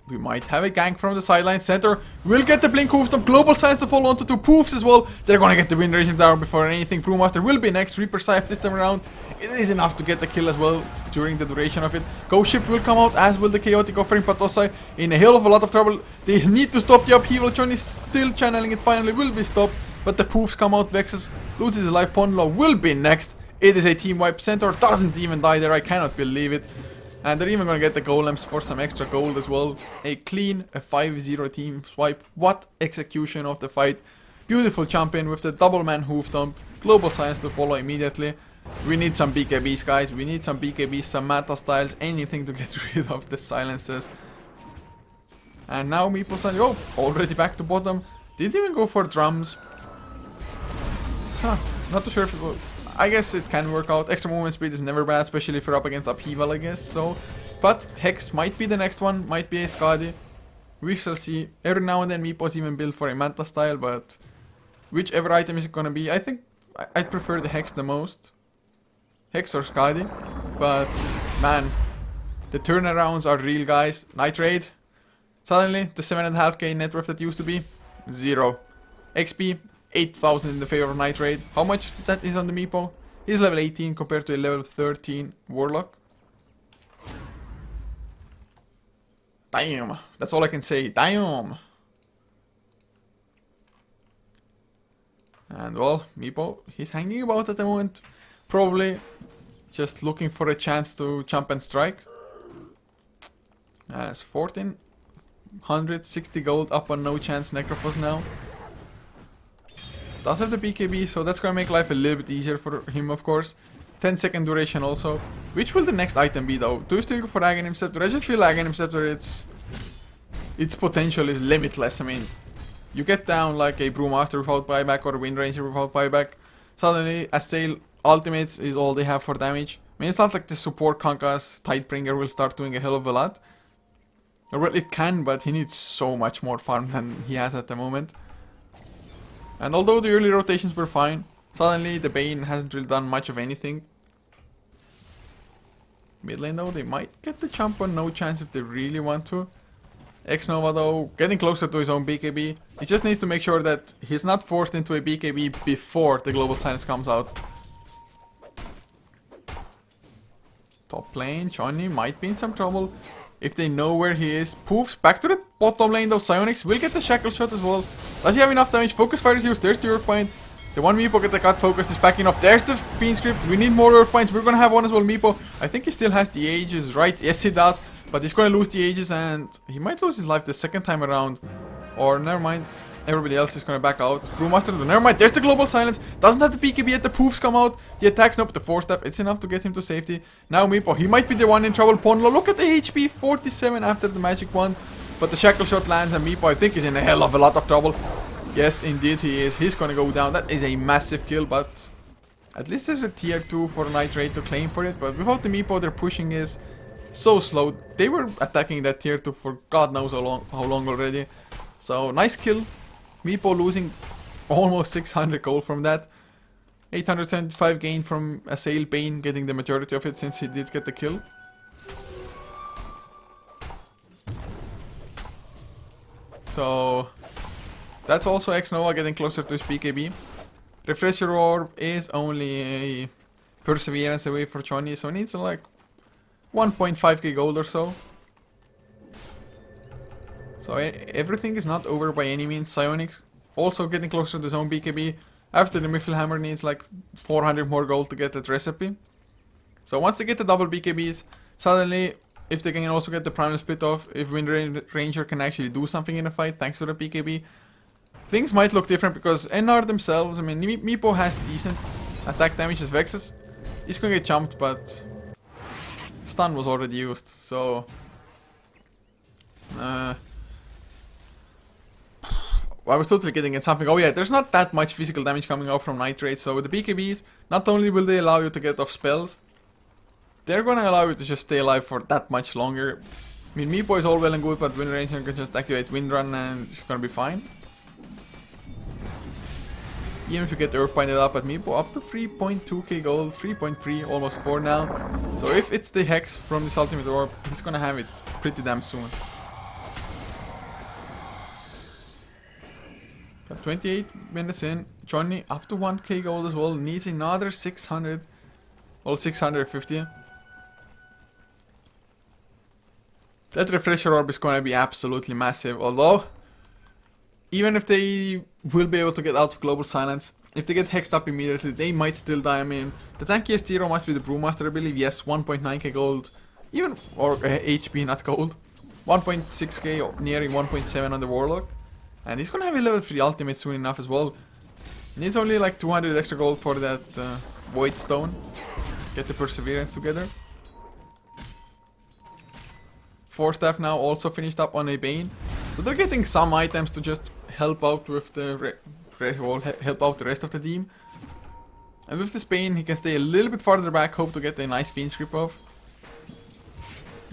We might have a gank from the sideline. Center will get the Blink Hoofstomp. Global Silence to fall onto 2 poofs as well. They're gonna get the Wind Raging down before anything. Brewmaster will be next. Reaper Scythe this time around. It is enough to get the kill as well during the duration of it. Ghost Ship will come out, as will the Chaotic Offering. Patosai in a hell of a lot of trouble. They need to stop the upheaval. Johnny still channeling it. Finally will be stopped. But the poofs come out. Vexus loses his life. Ponlo will be next. It is a team wipe. Centaur doesn't even die there. I cannot believe it. And they're even gonna get the golems for some extra gold as well. A clean, a 5-0 team swipe. What execution of the fight. Beautiful champion with the double man Hoofstomp. Global Silence to follow immediately. We need some BKBs, guys. We need some BKBs, some Mata styles, anything to get rid of the silences. And now Meepo Sun, oh, already back to bottom. Didn't even go for drums. Huh, not too sure if it will. I guess it can work out. Extra movement speed is never bad, especially if you're up against upheaval, I guess. So, but Hex might be the next one, might be a Skadi. We shall see. Every now and then Meepo's even built for a Manta style, but whichever item is it gonna be, I think I prefer the Hex the most. Hex or Skadi. But man, the turnarounds are real, guys. NightRaid. Suddenly, the 7.5k net worth that used to be 0. XP 8,000 in the favor of NightRaid. How much that is on the Meepo? He's level 18 compared to a level 13 Warlock. Damn. That's all I can say. Damn. And well, Meepo, he's hanging about at the moment. Probably just looking for a chance to jump and strike. As 1460 gold up on No Chance Necrophos now. Does have the BKB, so that's gonna make life a little bit easier for him, of course. 10-second duration also. Which will the next item be though? Do you still go for Aghanim Scepter? I just feel Aghanim Scepter, it's its potential is limitless. I mean, you get down like a Brewmaster without buyback or a Wind Ranger without buyback, suddenly Assail ultimates is all they have for damage. I mean, it's not like the support Kanka's Tidebringer will start doing a hell of a lot. Well, it can, but he needs so much more farm than he has at the moment. And although the early rotations were fine, suddenly the Bane hasn't really done much of anything. Mid lane though, they might get the jump on no chance if they really want to. X-Nova though, getting closer to his own BKB. He just needs to make sure that he's not forced into a BKB before the Global Silence comes out. Top lane, Johnny might be in some trouble. If they know where he is. Poofs back to the bottom lane though. Psionics will get the shackle shot as well. Does he have enough damage? Focus fire is used. There's the Earth Bind. The one Meepo that got focused is backing up. There's the Fiend Script. We need more Earth Binds. We're gonna have one as well, Meepo. I think he still has the Aegis, right? Yes, he does. But he's gonna lose the Aegis and he might lose his life the second time around. Or never mind. Everybody else is gonna back out. Brewmaster, never mind. There's the Global Silence. Doesn't have the BKB yet. The Poofs come out. The attacks, nope. The 4-step. It's enough to get him to safety. Now Meepo. He might be the one in trouble. Ponlo. Look at the HP. 47 after the magic wand. But the shackle shot lands and Meepo, I think, is in a hell of a lot of trouble. Yes, indeed he is. He's gonna go down. That is a massive kill, but at least there's a tier 2 for NightRaid to claim for it. But without the Meepo, their pushing is so slow. They were attacking that tier 2 for God knows how long already. So, nice kill. Meepo losing almost 600 gold from that. 875 gain from Assail, Bane getting the majority of it since he did get the kill. So that's also X-Nova getting closer to his BKB. Refresher Orb is only a Perseverance away for Johnny, so he needs like 1.5k gold or so. So everything is not over by any means. Psionics also getting closer to his own BKB. After the Miffle Hammer needs like 400 more gold to get that recipe. So once they get the double BKBs, suddenly if they can also get the Primal Split off, if Wind Ranger can actually do something in a fight thanks to the BKB, things might look different because NR themselves, I mean, Meepo has decent attack damage as Vexus. He's gonna get jumped, but stun was already used, so I was totally getting at something. Oh yeah, there's not that much physical damage coming out from NightRaid, so with the BKBs, not only will they allow you to get off spells, they're gonna allow you to just stay alive for that much longer. I mean, Meepo is all well and good, but Wind Ranger can just activate Wind Run and it's gonna be fine. Even if you get Earth Binded up at Meepo, up to 3.2k gold, 3.3, almost 4 now. So if it's the Hex from this Ultimate Orb, he's gonna have it pretty damn soon. Got 28 minutes in. Johnny up to 1k gold as well. Needs another 600. Well, 650. That Refresher Orb is going to be absolutely massive. Although, even if they will be able to get out of Global Silence, if they get hexed up immediately, they might still die. I mean, the tankiest hero must be the Brewmaster, I believe. Yes, 1.9k gold. Even, or HP, not gold. 1.6k, nearing 1.7 on the Warlock. And he's gonna have a level 3 ultimate soon enough as well. Needs only like 200 extra gold for that Void Stone. Get the Perseverance together. 4 staff now also finished up on a Bane. So they're getting some items to just help out with the help out the rest of the team. And with this Bane, he can stay a little bit farther back, hope to get a nice Fiend Script off.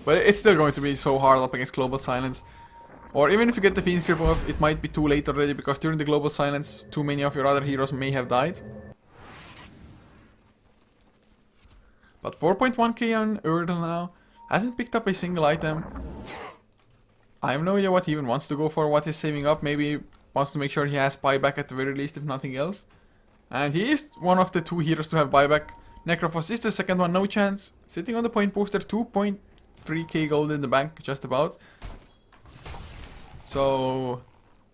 But it's still going to be so hard up against Global Silence. Or even if you get the Fiend Script off, it might be too late already, because during the Global Silence, too many of your other heroes may have died. But 4.1k on Erdal now. Hasn't picked up a single item. I have no idea what he even wants to go for, what he's saving up. Maybe wants to make sure he has buyback at the very least, if nothing else. And he is one of the 2 heroes to have buyback. Necrophos is the second one, no chance. Sitting on the point booster, 2.3k gold in the bank, just about. So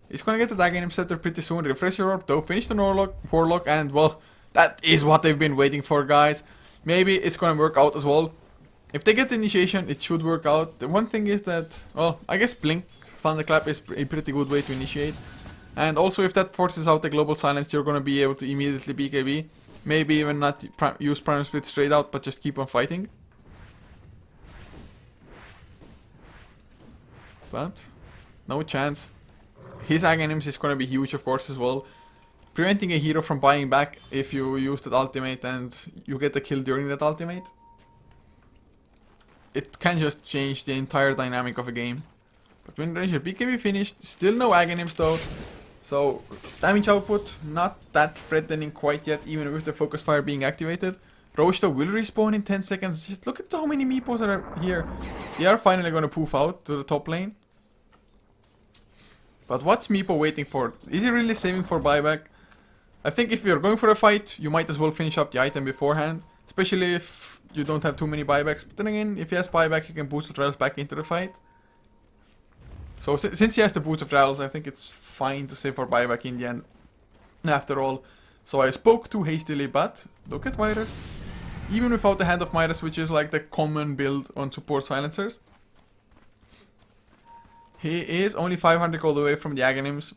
he's gonna get the Dagon Scepter pretty soon. Refresher Orb though, finish the Warlock, and well, that is what they've been waiting for, guys. Maybe it's gonna work out as well. If they get the initiation, it should work out. The one thing is that, well, I guess Blink Thunderclap is a pretty good way to initiate. And also if that forces out the Global Silence, you're gonna be able to immediately BKB. Maybe even not use Primal Split straight out, but just keep on fighting. But No chance. His Aghanims is gonna be huge, of course, as well. Preventing a hero from buying back if you use that ultimate and you get the kill during that ultimate. It can just change the entire dynamic of a game. But Wind Ranger BKB finished. Still no Aghanims though. So, damage output not that threatening quite yet, even with the focus fire being activated. Roche though will respawn in 10 seconds. Just look at how many meepos are here. They are finally gonna poof out to the top lane. But what's Meepo waiting for? Is he really saving for buyback? I think if you're going for a fight, you might as well finish up the item beforehand. Especially if you don't have too many buybacks. But then again, if he has buyback, he can boost the trials back into the fight. So since he has the boost of trials, I think it's fine to save for buyback in the end. After all. So I spoke too hastily, but look at Virus. Even without the Hand of Midas, which is like the common build on support silencers. He is only 500 gold away from the Aghanims.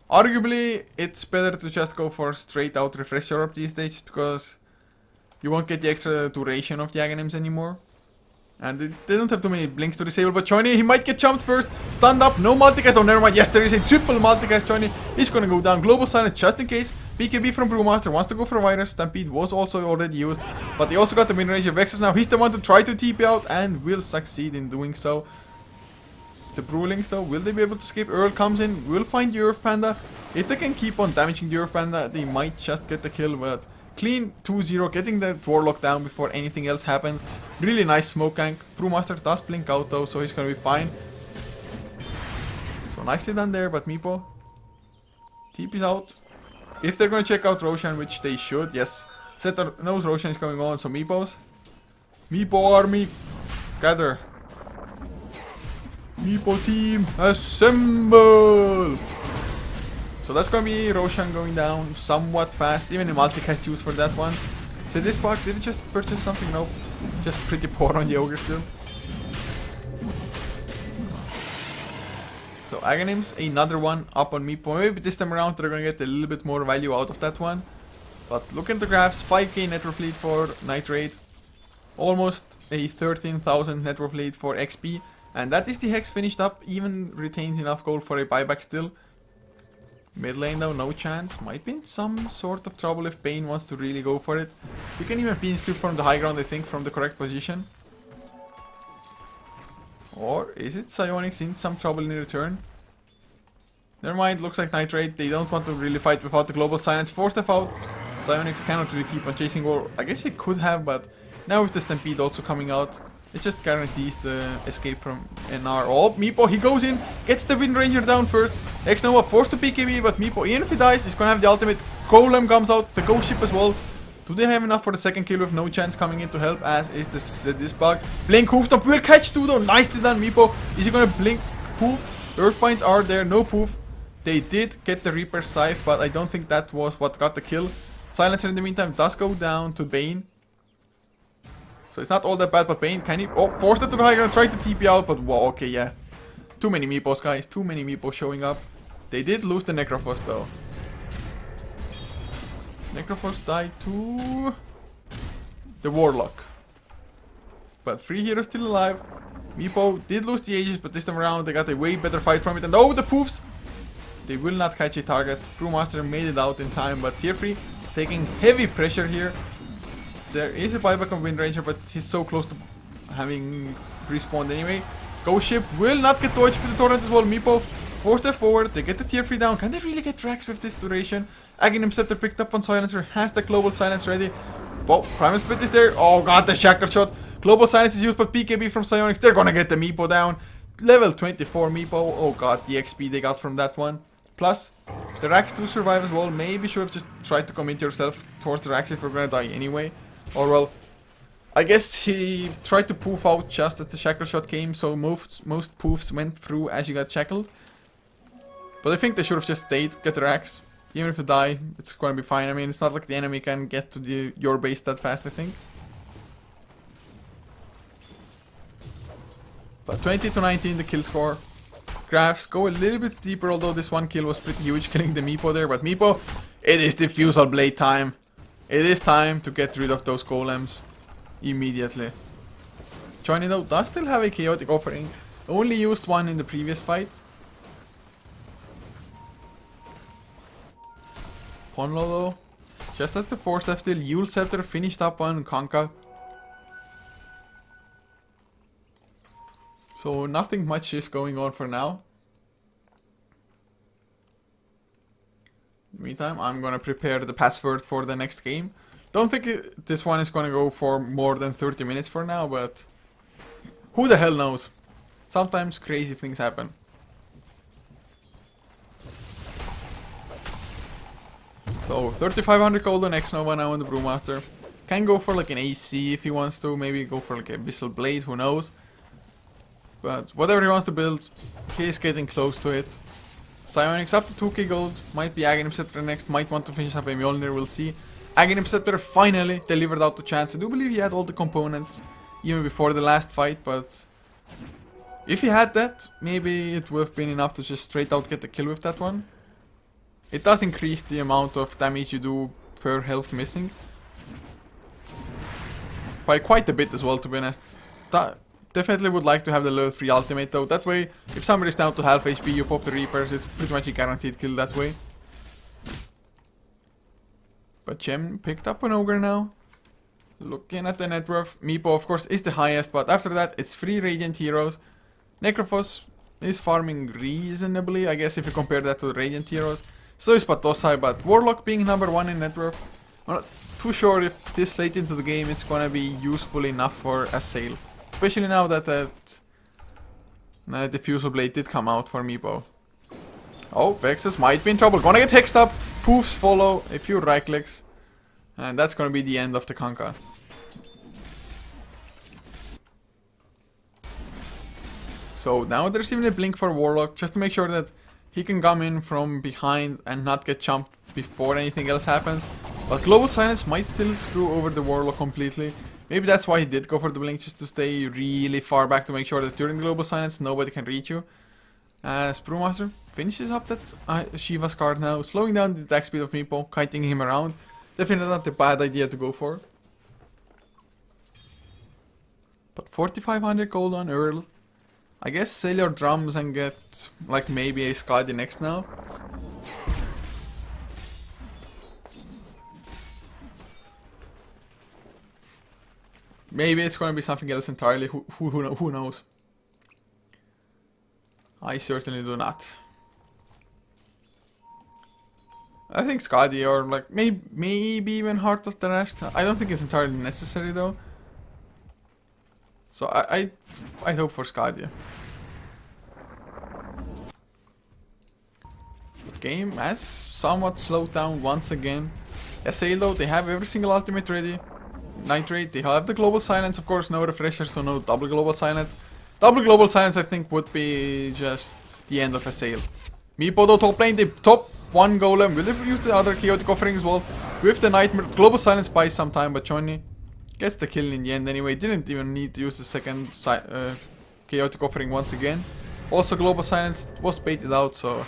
Arguably, it's better to just go for straight out Refresh Orb these days, because you won't get the extra duration of the Aghanims anymore. And they don't have too many blinks to disable, but Johnny, he might get jumped first. Stunned up, no multicast, oh never mind, yes there is a triple multicast. Johnny is gonna go down. Global Silence just in case. BKB from Brewmaster wants to go for a Virus. Stampede was also already used, but they also got the Wind Ranger Vexus now. He's the one to try to TP out and will succeed in doing so. The Brewlings though, will they be able to escape? Earl comes in, will find the Earth Panda. If they can keep on damaging the Earth Panda, they might just get the kill, but clean 2-0, getting that Warlock down before anything else happens. Really nice smoke gank. Brewmaster does blink out though, so he's gonna be fine. So nicely done there, but Meepo TP's out. If they're gonna check out Roshan, which they should, yes. Setter knows Roshan is going on, so Meepo army, gather. Meepo team, assemble! So that's gonna be Roshan going down somewhat fast. Even a multicast used for that one. So this pack, did it just purchase something? Nope. Just pretty poor on the Ogre still. So Aghanims, another one up on Meepo. Maybe this time around they're gonna get a little bit more value out of that one. But look at the graphs, 5k net worth lead for NightRaid. Almost a 13,000 net worth lead for XP. And that is the Hex finished up, even retains enough gold for a buyback still. Mid lane though, no chance. Might be in some sort of trouble if Bane wants to really go for it. You can even Phoenix Creep from the high ground, I think, from the correct position. Or is it Psionics in some trouble in return? Never mind, looks like NightRaid. They don't want to really fight without the Global Silence. Force stuff out. Psionics cannot really keep on chasing war. I guess he could have, but now with the Stampede also coming out, it just guarantees the escape from NR. Oh, Meepo, he goes in, gets the Wind Ranger down first. X-Nova forced to BKB, but Meepo, even if he dies, he's gonna have the ultimate. Golem comes out, the Ghost Ship as well. Do they have enough for the second kill with no chance coming in to help, as is this bug? Blink, Hoofstomp will catch two though, nicely done Meepo. Is he gonna blink, poof? Earthbinds are there, no poof. They did get the Reaper Scythe, but I don't think that was what got the kill. Silencer in the meantime does go down to Bane. So it's not all that bad, but Bane, can he? Oh, forced it to the high ground, tried to TP out, but wow, okay, yeah. Too many Meepos, guys, too many Meepos showing up. They did lose the Necrophos though. Necrophos died to the Warlock. But 3 heroes still alive. Meepo did lose the Aegis, but this time around they got a way better fight from it. And oh, the poofs! They will not catch a target. Brewmaster made it out in time, but Tier 3 taking heavy pressure here. There is a buyback on Wind Ranger, but he's so close to having respawned anyway. Ghost Ship will not get dodged with the Torrent as well. Meepo force step forward. They get the Tier 3 down. Can they really get Drax with this duration? Aghanim Scepter picked up on Silencer. Has the Global Silence ready. Oh, Primal Split is there. Oh god, the Shackle Shot. Global Silence is used, but BKB from Psionics. They're gonna get the Meepo down. Level 24 Meepo. Oh god, the XP they got from that one. Plus, the Rax do survive as well. Maybe should have just tried to commit yourself towards the Rax if you're gonna die anyway. Or well, I guess he tried to poof out just as the Shackle Shot came, so most poofs went through as you got shackled. But I think they should have just stayed, get the Rax. Even if you die, it's gonna be fine. I mean, it's not like the enemy can get to your base that fast, I think. But 20 to 19 the kill score. Graphs go a little bit steeper, although this one kill was pretty huge, killing the Meepo there. But Meepo, it is Diffusal Blade time. It is time to get rid of those golems immediately. Johnny though does still have a chaotic offering. Only used one in the previous fight. Ponlo though. Just as the 4-step still, Yule Scepter finished up on Kanka. So nothing much is going on for now. Meantime, I'm gonna prepare the password for the next game. Don't think this one is gonna go for more than 30 minutes for now, but who the hell knows? Sometimes crazy things happen. So 3500 gold on X-Nova now on the Brewmaster. Can go for like an AC if he wants to, maybe go for like a Abyssal Blade, who knows. But whatever he wants to build, he's getting close to it. Psionics up to 2k gold, might be Aghanim Scepter next, might want to finish up a Mjolnir, we'll see. Aghanim Scepter finally delivered out to Chance. I do believe he had all the components even before the last fight, but if he had that, maybe it would have been enough to just straight out get the kill with that one. It does increase the amount of damage you do per health missing. By quite a bit as well, to be honest. Definitely would like to have the level 3 ultimate though. That way, if somebody's down to half HP, you pop the Reapers, it's pretty much a guaranteed kill that way. But Gem picked up an Ogre now. Looking at the net worth, Meepo of course is the highest, but after that it's 3 Radiant Heroes. Necrophos is farming reasonably, I guess, if you compare that to the Radiant Heroes. So is Patosai, but Warlock being number 1 in net worth. I'm not too sure if this late into the game it's gonna be useful enough for Assail. Especially now that the Diffusal Blade did come out for Meepo. Oh, Vexus might be in trouble. Gonna get hexed up. Poofs follow, a few right clicks. And that's gonna be the end of the Kanka. So now there's even a blink for Warlock, just to make sure that he can come in from behind and not get jumped before anything else happens. But Global Silence might still screw over the Warlock completely. Maybe that's why he did go for the blink, just to stay really far back to make sure that during Global Silence nobody can reach you. As Brewmaster finishes up that Shiva's card now, slowing down the attack speed of Meepo, kiting him around. Definitely not a bad idea to go for. But 4500 gold on Earl. I guess sell your drums and get like maybe a Skadi next now. Maybe it's gonna be something else entirely, who knows. I certainly do not. I think Skadi or like maybe even Heart of the Rask. I don't think it's entirely necessary though. So I hope for Skadi. Game has somewhat slowed down once again. Assail though, they have every single ultimate ready. NightRaid, they have the Global Silence, of course, no refresher, so no double Global Silence. Double Global Silence, I think, would be just the end of Assail. Meepo though, top lane, the top one golem. Will they use the other Chaotic Offering as well? With the Nightmare, Global Silence buys some time, but Johnny gets the kill in the end anyway. Didn't even need to use the second Chaotic Offering once again. Also, Global Silence was baited out, so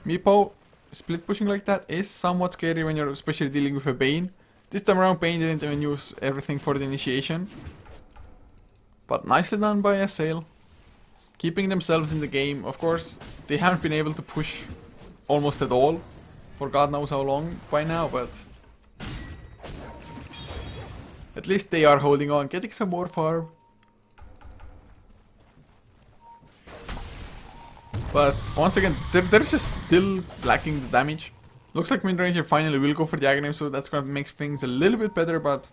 Meepo split pushing like that is somewhat scary when you're especially dealing with a Bane. This time around, Bane didn't even use everything for the initiation. But nicely done by Assail. Keeping themselves in the game. Of course, they haven't been able to push almost at all for God knows how long by now, but at least they are holding on, getting some more farm. But once again, they're just still lacking the damage. Looks like Mindranger finally will go for the Aghanim, so that's gonna make things a little bit better, but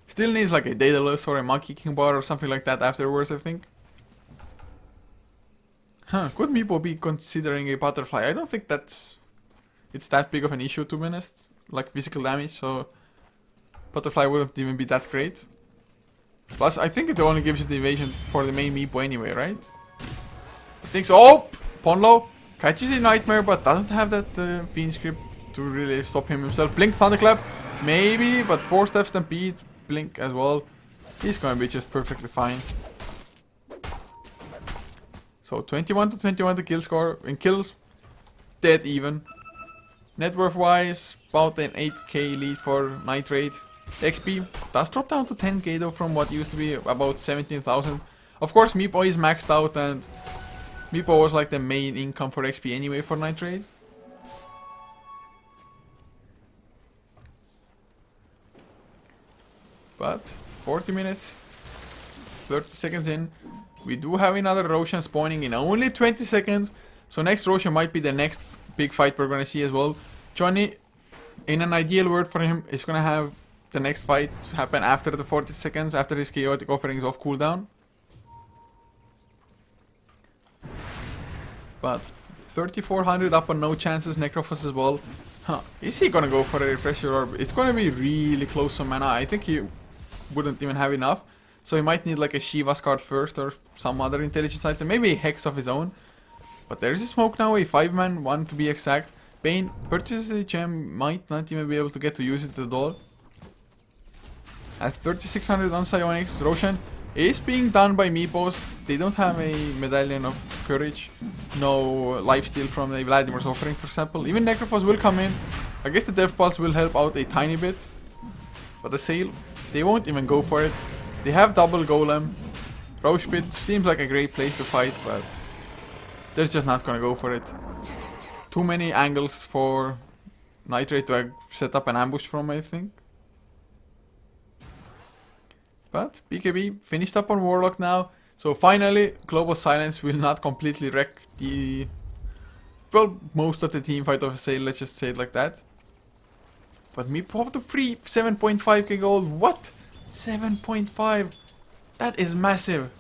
still needs like a Daedalus or a Monkey King bar or something like that afterwards, I think. Huh, could Meepo be considering a Butterfly? I don't think it's that big of an issue, to be honest. Like physical damage, so Butterfly wouldn't even be that great. Plus, I think it only gives you the evasion for the main Meepo anyway, right? I think so. Oh! Ponlo catches a Nightmare, but doesn't have that Fiend script to really stop him himself. Blink, Thunderclap, maybe, but 4-step Stampede, Blink as well. He's gonna be just perfectly fine. So 21 to 21 the kill score, and kills dead even. Net worth wise, about an 8k lead for NightRaid. XP does drop down to 10k though from what used to be about 17,000. Of course, Meepo is maxed out, and Meepo was like the main income for XP anyway for NightRaid. But 40 minutes, 30 seconds in. We do have another Roshan spawning in only 20 seconds. So next Roshan might be the next big fight we're gonna see as well. Johnny, in an ideal world for him, is gonna have the next fight happen after the 40 seconds, after his chaotic offering is off cooldown. But 3400 up on no chances, Necrophos as well. Huh, is he gonna go for a refresher orb? It's gonna be really close on mana. I think he wouldn't even have enough. So he might need like a Shiva's card first or some other intelligence item. Maybe a Hex of his own. But there's a smoke now, a 5-man, one to be exact. Bane purchases a gem, might not even be able to get to use it at all. At 3600 on Psionics, Roshan is being done by Meepos. They don't have a Medallion of Courage. No lifesteal from the Vladimir's offering, for example. Even Necrophos will come in. I guess the Death Pulse will help out a tiny bit. But Assail, they won't even go for it. They have double Golem. Roche Pit seems like a great place to fight, but they're just not gonna go for it. Too many angles for NightRaid to set up an ambush from, I think. But BKB finished up on Warlock now. So finally, Global Silence will not completely wreck the... well, most of the team fight of Assail, let's just say it like that. But me pop to free 7.5k gold. What? 7.5? That is massive.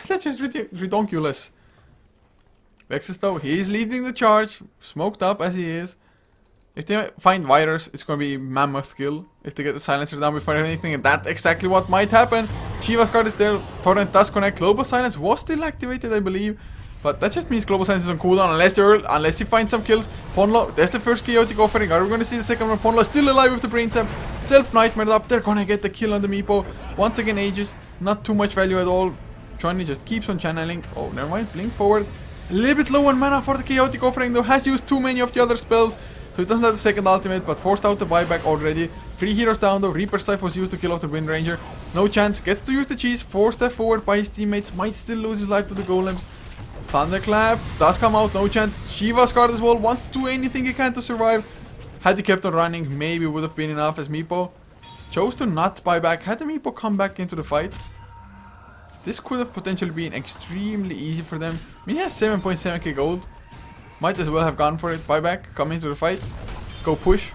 That's just ridiculous. Vexus though, he is leading the charge. Smoked up as he is. If they find Virus, it's gonna be mammoth kill. If they get the silencer down before anything, and that's exactly what might happen. Shiva's card is there, Torrent does connect, Global Silence was still activated, I believe. But that just means Global Silence is on cooldown, unless he finds some kills. Ponlo, there's the first chaotic offering. Are we gonna see the second one? Ponlo still alive with the brain sap. Self-nightmared up, they're gonna get the kill on the Meepo. Once again, Aegis, not too much value at all. Johnny just keeps on channeling. Oh, never mind, blink forward. A little bit low on mana for the chaotic offering though, has used too many of the other spells. So he doesn't have the second ultimate, but forced out the buyback already. 3 heroes down though, Reaper's Scythe was used to kill off the Wind Ranger. No chance, gets to use the cheese, 4 step forward by his teammates, might still lose his life to the golems. Thunderclap does come out, no chance. Shiva's card as well, wants to do anything he can to survive. Had he kept on running, maybe would have been enough as Meepo chose to not buy back. Had the Meepo come back into the fight, this could have potentially been extremely easy for them. I mean, he has 7.7k gold. Might as well have gone for it. Buyback, come into the fight. Go push.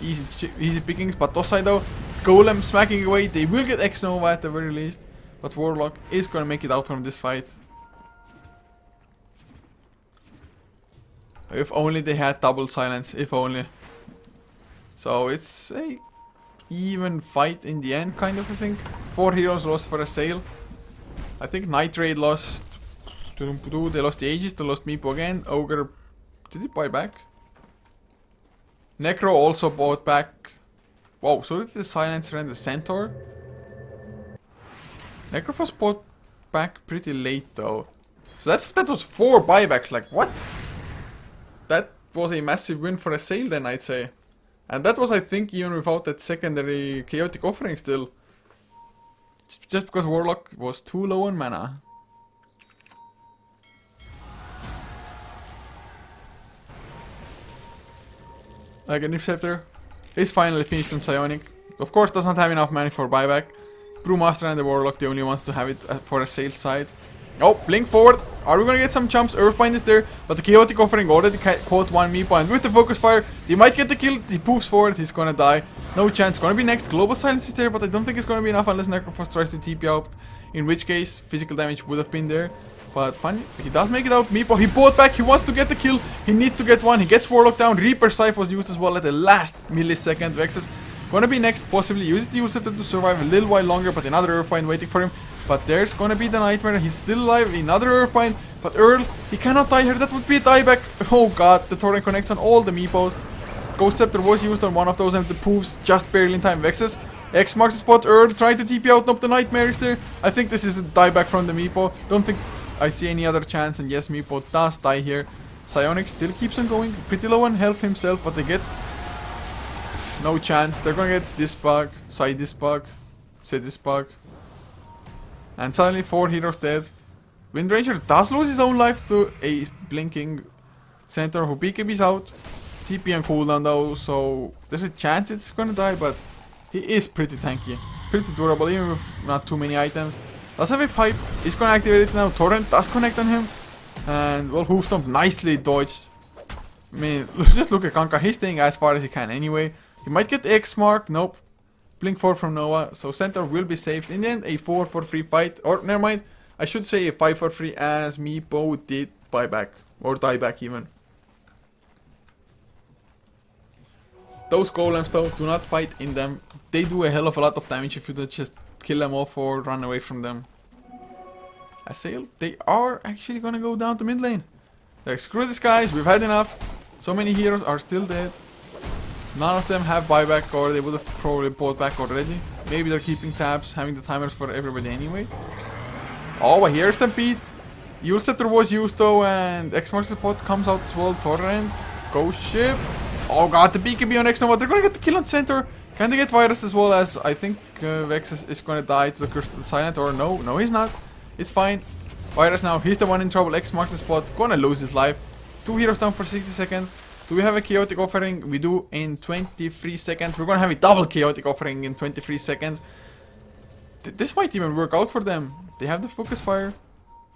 Easy pickings, but Tosai though. Golem smacking away. They will get X-Nova at the very least. But Warlock is gonna make it out from this fight. If only they had double silence. If only. So it's a even fight in the end, kind of, I think. 4 heroes lost for Assail. I think NightRaid lost. They lost the Aegis, they lost Meepo again. Ogre, did he buy back? Necro also bought back. Wow, so did the Silencer and the Centaur. Necrophos bought back pretty late though. So that was 4 buybacks, like what? That was a massive win for Assail then, I'd say. And that was, I think, even without that secondary chaotic offering still. Just because Warlock was too low on mana. Like an Interceptor is finally finished on Psionic. Of course does not have enough money for buyback. Brewmaster and the Warlock, the only ones to have it for a sales side. Oh, blink forward. Are we gonna get some jumps? Earthbind is there, but the chaotic offering already caught one Meepo, and with the focus fire, they might get the kill. He poofs forward, he's gonna die. No chance. Gonna be next. Global Silence is there, but I don't think it's gonna be enough unless Necrophos tries to TP out. In which case, physical damage would have been there. But finally, he does make it out. Meepo, he bought back, he wants to get the kill. He needs to get one. He gets Warlock down. Reaper Scythe was used as well at the last millisecond. Vexus gonna be next, possibly use the Interceptor to survive a little while longer, but another Earthbind waiting for him. But there's gonna be the Nightmare. He's still alive. Another Earthbind. But Earl, he cannot die here. That would be a dieback. Oh god, the Torrent connects on all the Meepos. Ghost Scepter was used on one of those, and the poofs just barely in time. Vexus, X marks the spot. Earl trying to TP out. Nope, the Nightmare is there. I think this is a dieback from the Meepo. Don't think I see any other chance. And yes, Meepo does die here. Psionic still keeps on going. Pretty low on health himself, but they get no chance. They're gonna get this bug, side this bug, say this bug. And suddenly 4 heroes dead. Wind Ranger does lose his own life to a blinking Centaur who BKB's out. TP on cooldown though, so there's a chance it's gonna die, but he is pretty tanky. pretty durable, even with not too many items. Does have a pipe, he's gonna activate it now. Torrent does connect on him. And well, Hoof Stomp nicely dodged. I mean, just look at Kanka, he's staying as far as he can anyway. He might get X mark, nope. Blink 4 from Nova, so center will be safe. In the end, a 4 for free fight, or never mind, I should say a 5 for free as Meepo did buyback, or dieback even. Those golems though, do not fight in them. They do a hell of a lot of damage if you don't just kill them off or run away from them. Assail, they are actually gonna go down to mid lane. Like, screw this guys, we've had enough. So many heroes are still dead. None of them have buyback, or they would have probably bought back already. Maybe they're keeping tabs, having the timers for everybody anyway. Oh, I hear Stampede. Yule Scepter was used though, and X marks the spot, comes out as well. Torrent, Ghost Ship. Oh god, the BKB on X Nova. They're gonna get the kill on center. Can they get Virus as well, as I think Vex is gonna die to the Curse of the Silent, or no, he's not. It's fine. Virus now, he's the one in trouble. X marks the spot, gonna lose his life. 2 heroes down for 60 seconds. Do we have a chaotic offering? We do in 23 seconds. We're gonna have a double chaotic offering in 23 seconds. This might even work out for them. They have the focus fire.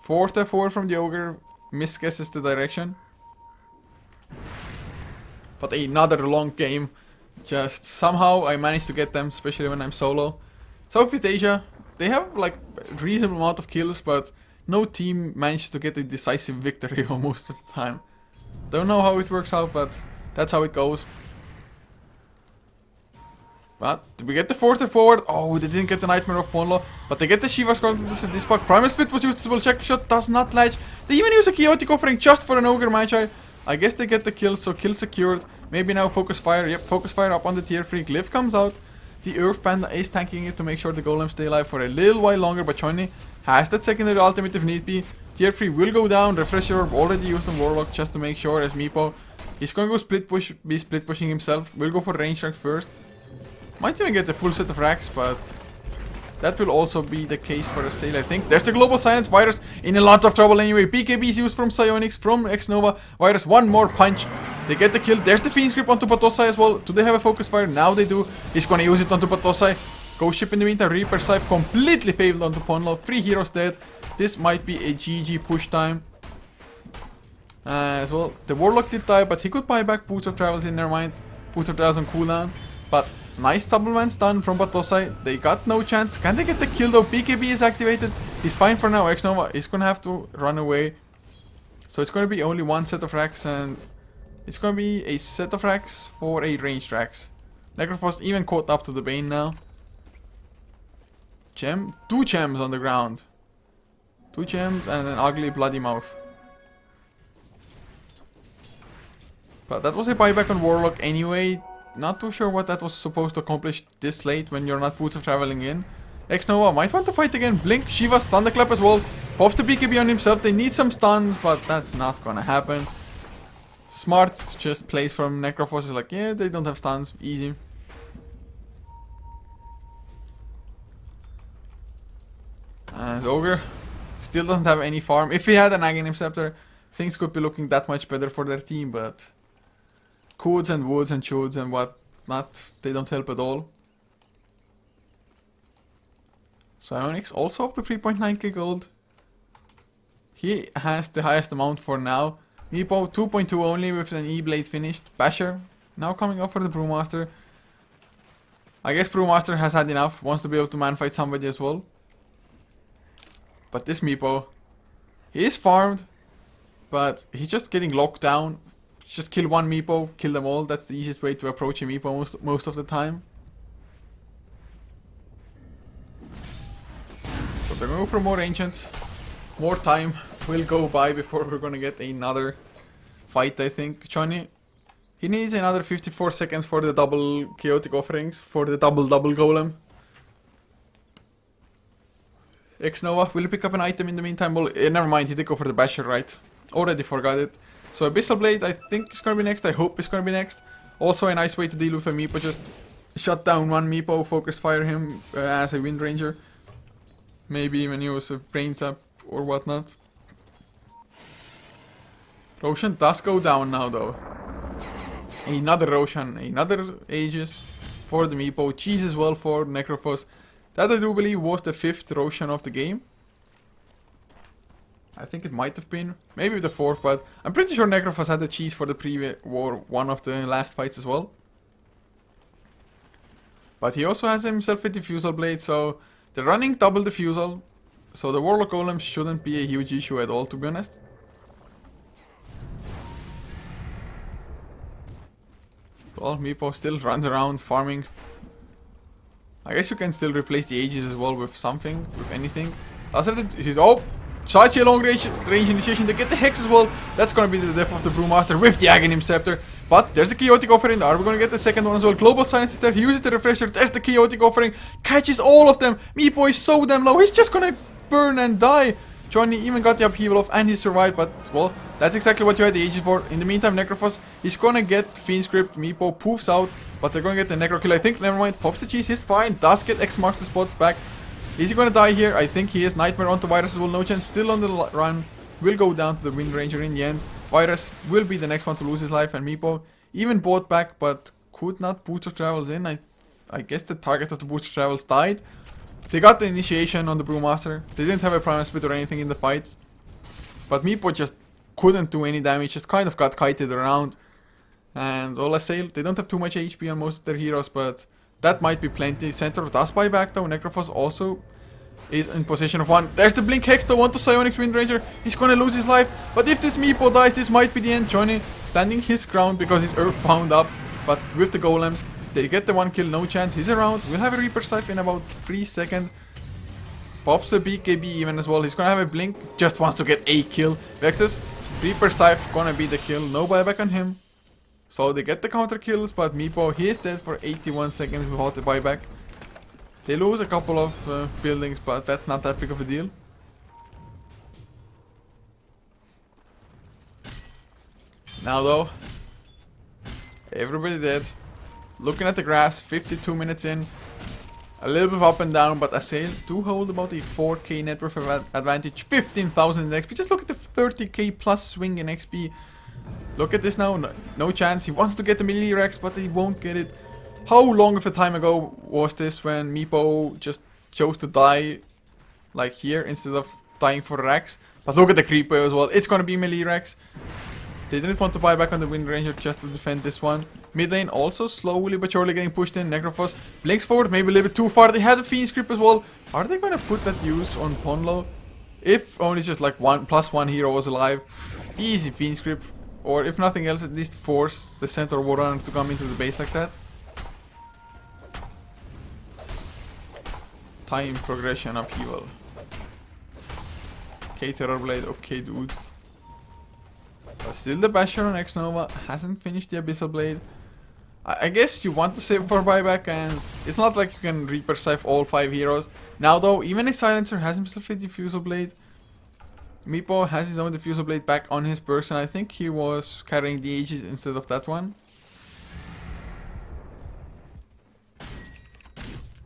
4 step forward from the ogre. Misguesses the direction. But another long game. Just somehow I managed to get them, especially when I'm solo. Southeast Asia, they have like a reasonable amount of kills, but no team manages to get a decisive victory most of the time. Don't know how it works out, but that's how it goes. But we get the 4 step forward. Oh, they didn't get the Nightmare of Ponlo, but they get the Shiva Scroll to this pack. Primal Split was usable. Check shot does not latch. They even use a chaotic offering just for an ogre Magi. I guess they get the kill, so kill secured. Maybe now focus fire. Yep, focus fire up on the tier 3. Glyph comes out. The Earth Panda is tanking it to make sure the golems stay alive for a little while longer, but Choni has that secondary ultimate if need be. Tier 3 will go down. Refresher Orb already used on Warlock just to make sure, as Meepo is going to go split push, be split pushing himself. Will go for range strike first. Might even get the full set of racks, but that will also be the case for Assail, I think. There's the Global Silence. Virus in a lot of trouble anyway. BKB is used from Psionics, from X Nova. Virus, one more punch. They get the kill. There's the Fiend's Grip onto Patosai as well. Do they have a focus fire? Now they do. He's gonna use it onto Patosai. Ghost Ship in the meantime. Reaper Scythe completely failed onto Ponlo. 3 heroes dead. This might be a GG push time. As well, the Warlock did die, but he could buy back Boots of Travels in their mind. Boots of Travels on cooldown. But nice double man stun from Patosai. They got no chance. Can they get the kill though? BKB is activated. He's fine for now. X Nova is gonna have to run away. So it's gonna be only 1 set of racks, and it's gonna be a set of racks for a ranged racks. Necrophos even caught up to the Bane now. Gem? 2 gems on the ground. 2 gems and an ugly bloody mouth. But that was a buyback on Warlock anyway. Not too sure what that was supposed to accomplish this late when you're not Boots of Traveling in. X Nova might want to fight again. Blink, Shiva's Thunderclap as well. Pops the BKB on himself. They need some stuns, but that's not gonna happen. Smart just plays from Necrophos. Is like, yeah, they don't have stuns. Easy. And Ogre still doesn't have any farm. If he had an Aghanim Scepter, things could be looking that much better for their team, but Codes and Woods and Chodes and whatnot, they don't help at all. Psionics also up to 3.9k gold. He has the highest amount for now. Meepo 2.2 only with an E-Blade finished. Basher now coming up for the Brewmaster. I guess Brewmaster has had enough, wants to be able to man-fight somebody as well. But this Meepo, he is farmed, but he's just getting locked down. Just kill one Meepo, kill them all. That's the easiest way to approach a Meepo most of the time. So they're going to go for more Ancients. More time will go by before we're going to get another fight, I think. Choni, he needs another 54 seconds for the double Chaotic Offerings, for the double Golem. X Nova, will he pick up an item in the meantime? Well, never mind, he did go for the Basher, right? Already forgot it. So Abyssal Blade, I think is gonna be next. I hope it's gonna be next. Also a nice way to deal with a Meepo. Just shut down one Meepo, focus fire him as a Wind Ranger. Maybe even use a Brain Tap or whatnot. Roshan does go down now though. Another Roshan, another Aegis for the Meepo. Cheese as well for Necrophos. That I do believe was the 5th Roshan of the game. I think it might have been. Maybe the 4th, but I'm pretty sure Necrophos had the cheese for the previous war, one of the last fights as well. But he also has himself a diffusal blade, so they're running double diffusal. So the Warlock Golem shouldn't be a huge issue at all, to be honest. Well, Meepo still runs around farming. I guess you can still replace the Aegis as well with something, with anything. He's such a long range initiation. They get the Hex as well. That's gonna be the death of the Brewmaster with the Aghanim Scepter. But there's the Chaotic Offering. Are we gonna get the second one as well? Global Silence is there. He uses the Refresher. There's the Chaotic Offering. Catches all of them. Meepo is so damn low. He's just gonna burn and die. Johnny even got the upheaval off and he survived. But, well, that's exactly what you had the Aegis for. In the meantime, Necrophos, he's gonna get Fiend Script. Meepo poofs out. But they're gonna get the Necro kill. I think, never mind. Pops the cheese. He's fine. Does get X marks the spot back. Is he gonna die here? I think he is. Nightmare onto Virus as well. No chance. Still on the run. Will go down to the Wind Ranger in the end. Virus will be the next one to lose his life. And Meepo even bought back, but could not booster travels in. I guess the target of the booster travels died. They got the initiation on the Brewmaster. They didn't have a Primal Spit or anything in the fight. But Meepo just couldn't do any damage. Just kind of got kited around. And all Assail, they don't have too much HP on most of their heroes, but that might be plenty. Centaur does buy back though. Necrophos also is in possession of one. There's the Blink Hex though onto Psionics Wind Ranger. He's gonna lose his life. But if this Meepo dies, this might be the end. Johnny standing his ground because he's earthbound up. But with the golems, they get the one kill, no chance. He's around. We'll have a Reaper Scythe in about 3 seconds. Pops the BKB even as well. He's gonna have a Blink. Just wants to get a kill. Vexus, Reaper Scythe gonna be the kill. No buyback on him. So they get the counter kills, but Meepo, he is dead for 81 seconds without the buyback. They lose a couple of buildings, but that's not that big of a deal. Now though, everybody dead. Looking at the graphs, 52 minutes in. A little bit up and down, but Assail do hold about a 4k net worth advantage, 15,000 in XP. Just look at the 30k plus swing in XP. Look at this now, no chance. He wants to get the melee Rex, but he won't get it. How long of a time ago was this when Meepo just chose to die like here instead of dying for Rex? But look at the creeper as well. It's gonna be melee Rex. They didn't want to buy back on the Wind Ranger just to defend this one. Mid lane also slowly but surely getting pushed in. Necrophos blinks forward, maybe a little bit too far. They had a Fiend Script as well. Are they gonna put that use on Ponlo? If only just like +1 hero was alive. Easy Fiend Script. Or if nothing else, at least force the Centaur Warrunner to come into the base like that. Time progression upheaval. Okay, Terror Blade, okay dude. But still the Basher on X-Nova hasn't finished the Abyssal Blade. I guess you want to save for buyback, and it's not like you can Reaper Scythe all 5 heroes. Now though, even a Silencer has himself a Diffusal Blade. Meepo has his own Diffusal Blade back on his person. I think he was carrying the Aegis instead of that one.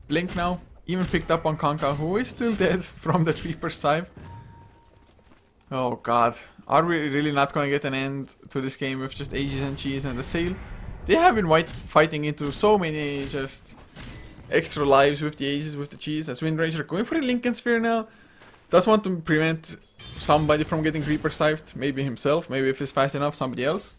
Blink now, even picked up on Kanka, who is still dead from the Reaper Scythe. Oh god, are we really not gonna get an end to this game with just Aegis and Cheese and Assail? They have been fighting into so many just extra lives with the Aegis, with the Cheese. As Wind Ranger going for a Lincoln Sphere now. Does want to prevent somebody from getting Reaper Scythed, maybe himself, maybe if he's fast enough, somebody else.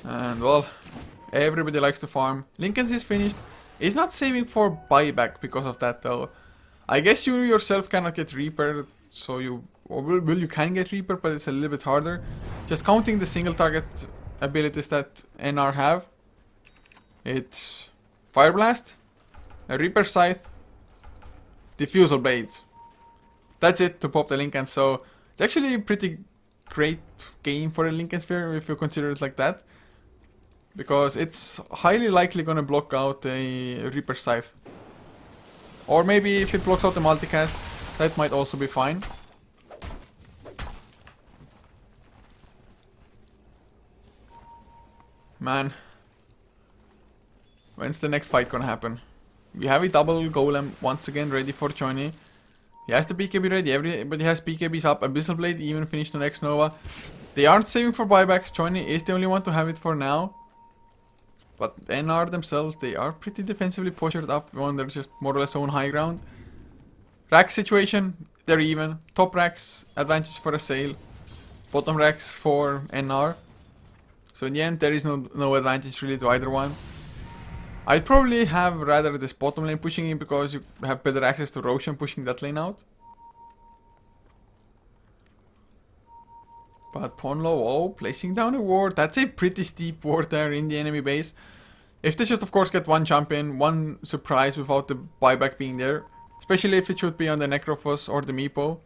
And well, everybody likes to farm. Lincoln's is finished. He's not saving for buyback because of that though. I guess you yourself cannot get Reaper, so you you can get Reaper, but it's a little bit harder. Just counting the single target abilities that NR have. It's Fire Blast, a Reaper Scythe, Diffusal Blades. That's it to pop the Lincoln, so it's actually a pretty great game for a Lincoln Sphere if you consider it like that. Because it's highly likely gonna block out a Reaper Scythe. Or maybe if it blocks out the multicast, that might also be fine. Man. When's the next fight gonna happen? We have a double golem once again ready for Johnny. He has the BKB ready, everybody has BKBs up. Abyssal Blade even finished on X-Nova. They aren't saving for buybacks. Chony is the only one to have it for now. But NR themselves, they are pretty defensively postured up when they're just more or less on high ground. Rack situation, they're even. Top racks, advantage for Assail. Bottom racks for NR. So in the end, there is no advantage really to either one. I'd probably have rather this bottom lane pushing in because you have better access to Roshan pushing that lane out. But Ponlo, oh, placing down a ward. That's a pretty steep ward there in the enemy base. If they just, of course, get one champion, one surprise without the buyback being there. Especially if it should be on the Necrophos or the Meepo.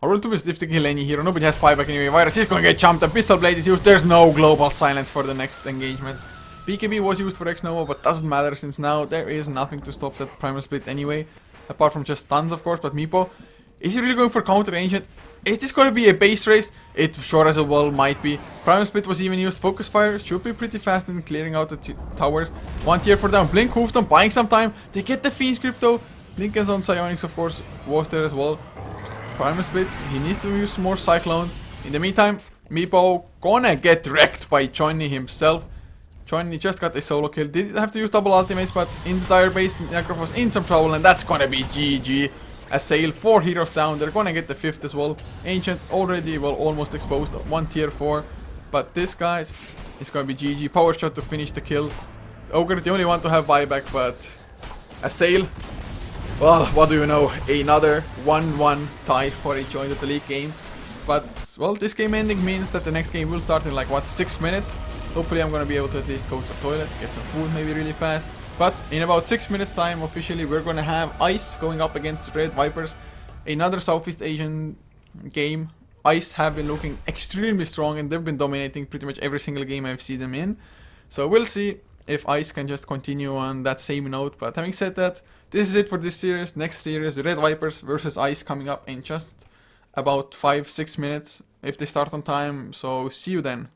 Or will to be if they kill any hero. Nobody has buyback anyway. Virus is going to get jumped. Abyssal Blade is used. There's no global silence for the next engagement. BKB was used for X-Nova, but doesn't matter since now there is nothing to stop that Primal Split anyway. Apart from just stuns, of course, but Meepo. Is he really going for counter ancient? Is this going to be a base race? It sure as well might be. Primal Split was even used. Focus Fire should be pretty fast in clearing out the towers. One tier for them. Blink hoofed them, buying some time. They get the Fiend Crypto. Lincoln's on Psionics, of course, was there as well. Primal Split, he needs to use more Cyclones. In the meantime, Meepo gonna get wrecked by Chony himself. Chony just got a solo kill. Did have to use double ultimates, but in the dire base, Necrophos in some trouble, and that's gonna be GG. Assail, 4 heroes down. They're gonna get the 5th as well. Ancient already, well, almost exposed. 1 tier 4. But this, guys, is gonna be GG. Power shot to finish the kill. Ogre, the only one to have buyback, but Assail, well, what do you know? Another 1-1 tie for a Join the League game. But, well, this game ending means that the next game will start in like, what, 6 minutes? Hopefully I'm gonna be able to at least go to the toilet, get some food maybe really fast. But in about 6 minutes time, officially, we're gonna have Ice going up against Red Vipers. Another Southeast Asian game. Ice have been looking extremely strong and they've been dominating pretty much every single game I've seen them in. So we'll see if Ice can just continue on that same note. But having said that, this is it for this series. Next series, Red Vipers versus Ice coming up in just about 5-6 minutes if they start on time. So see you then.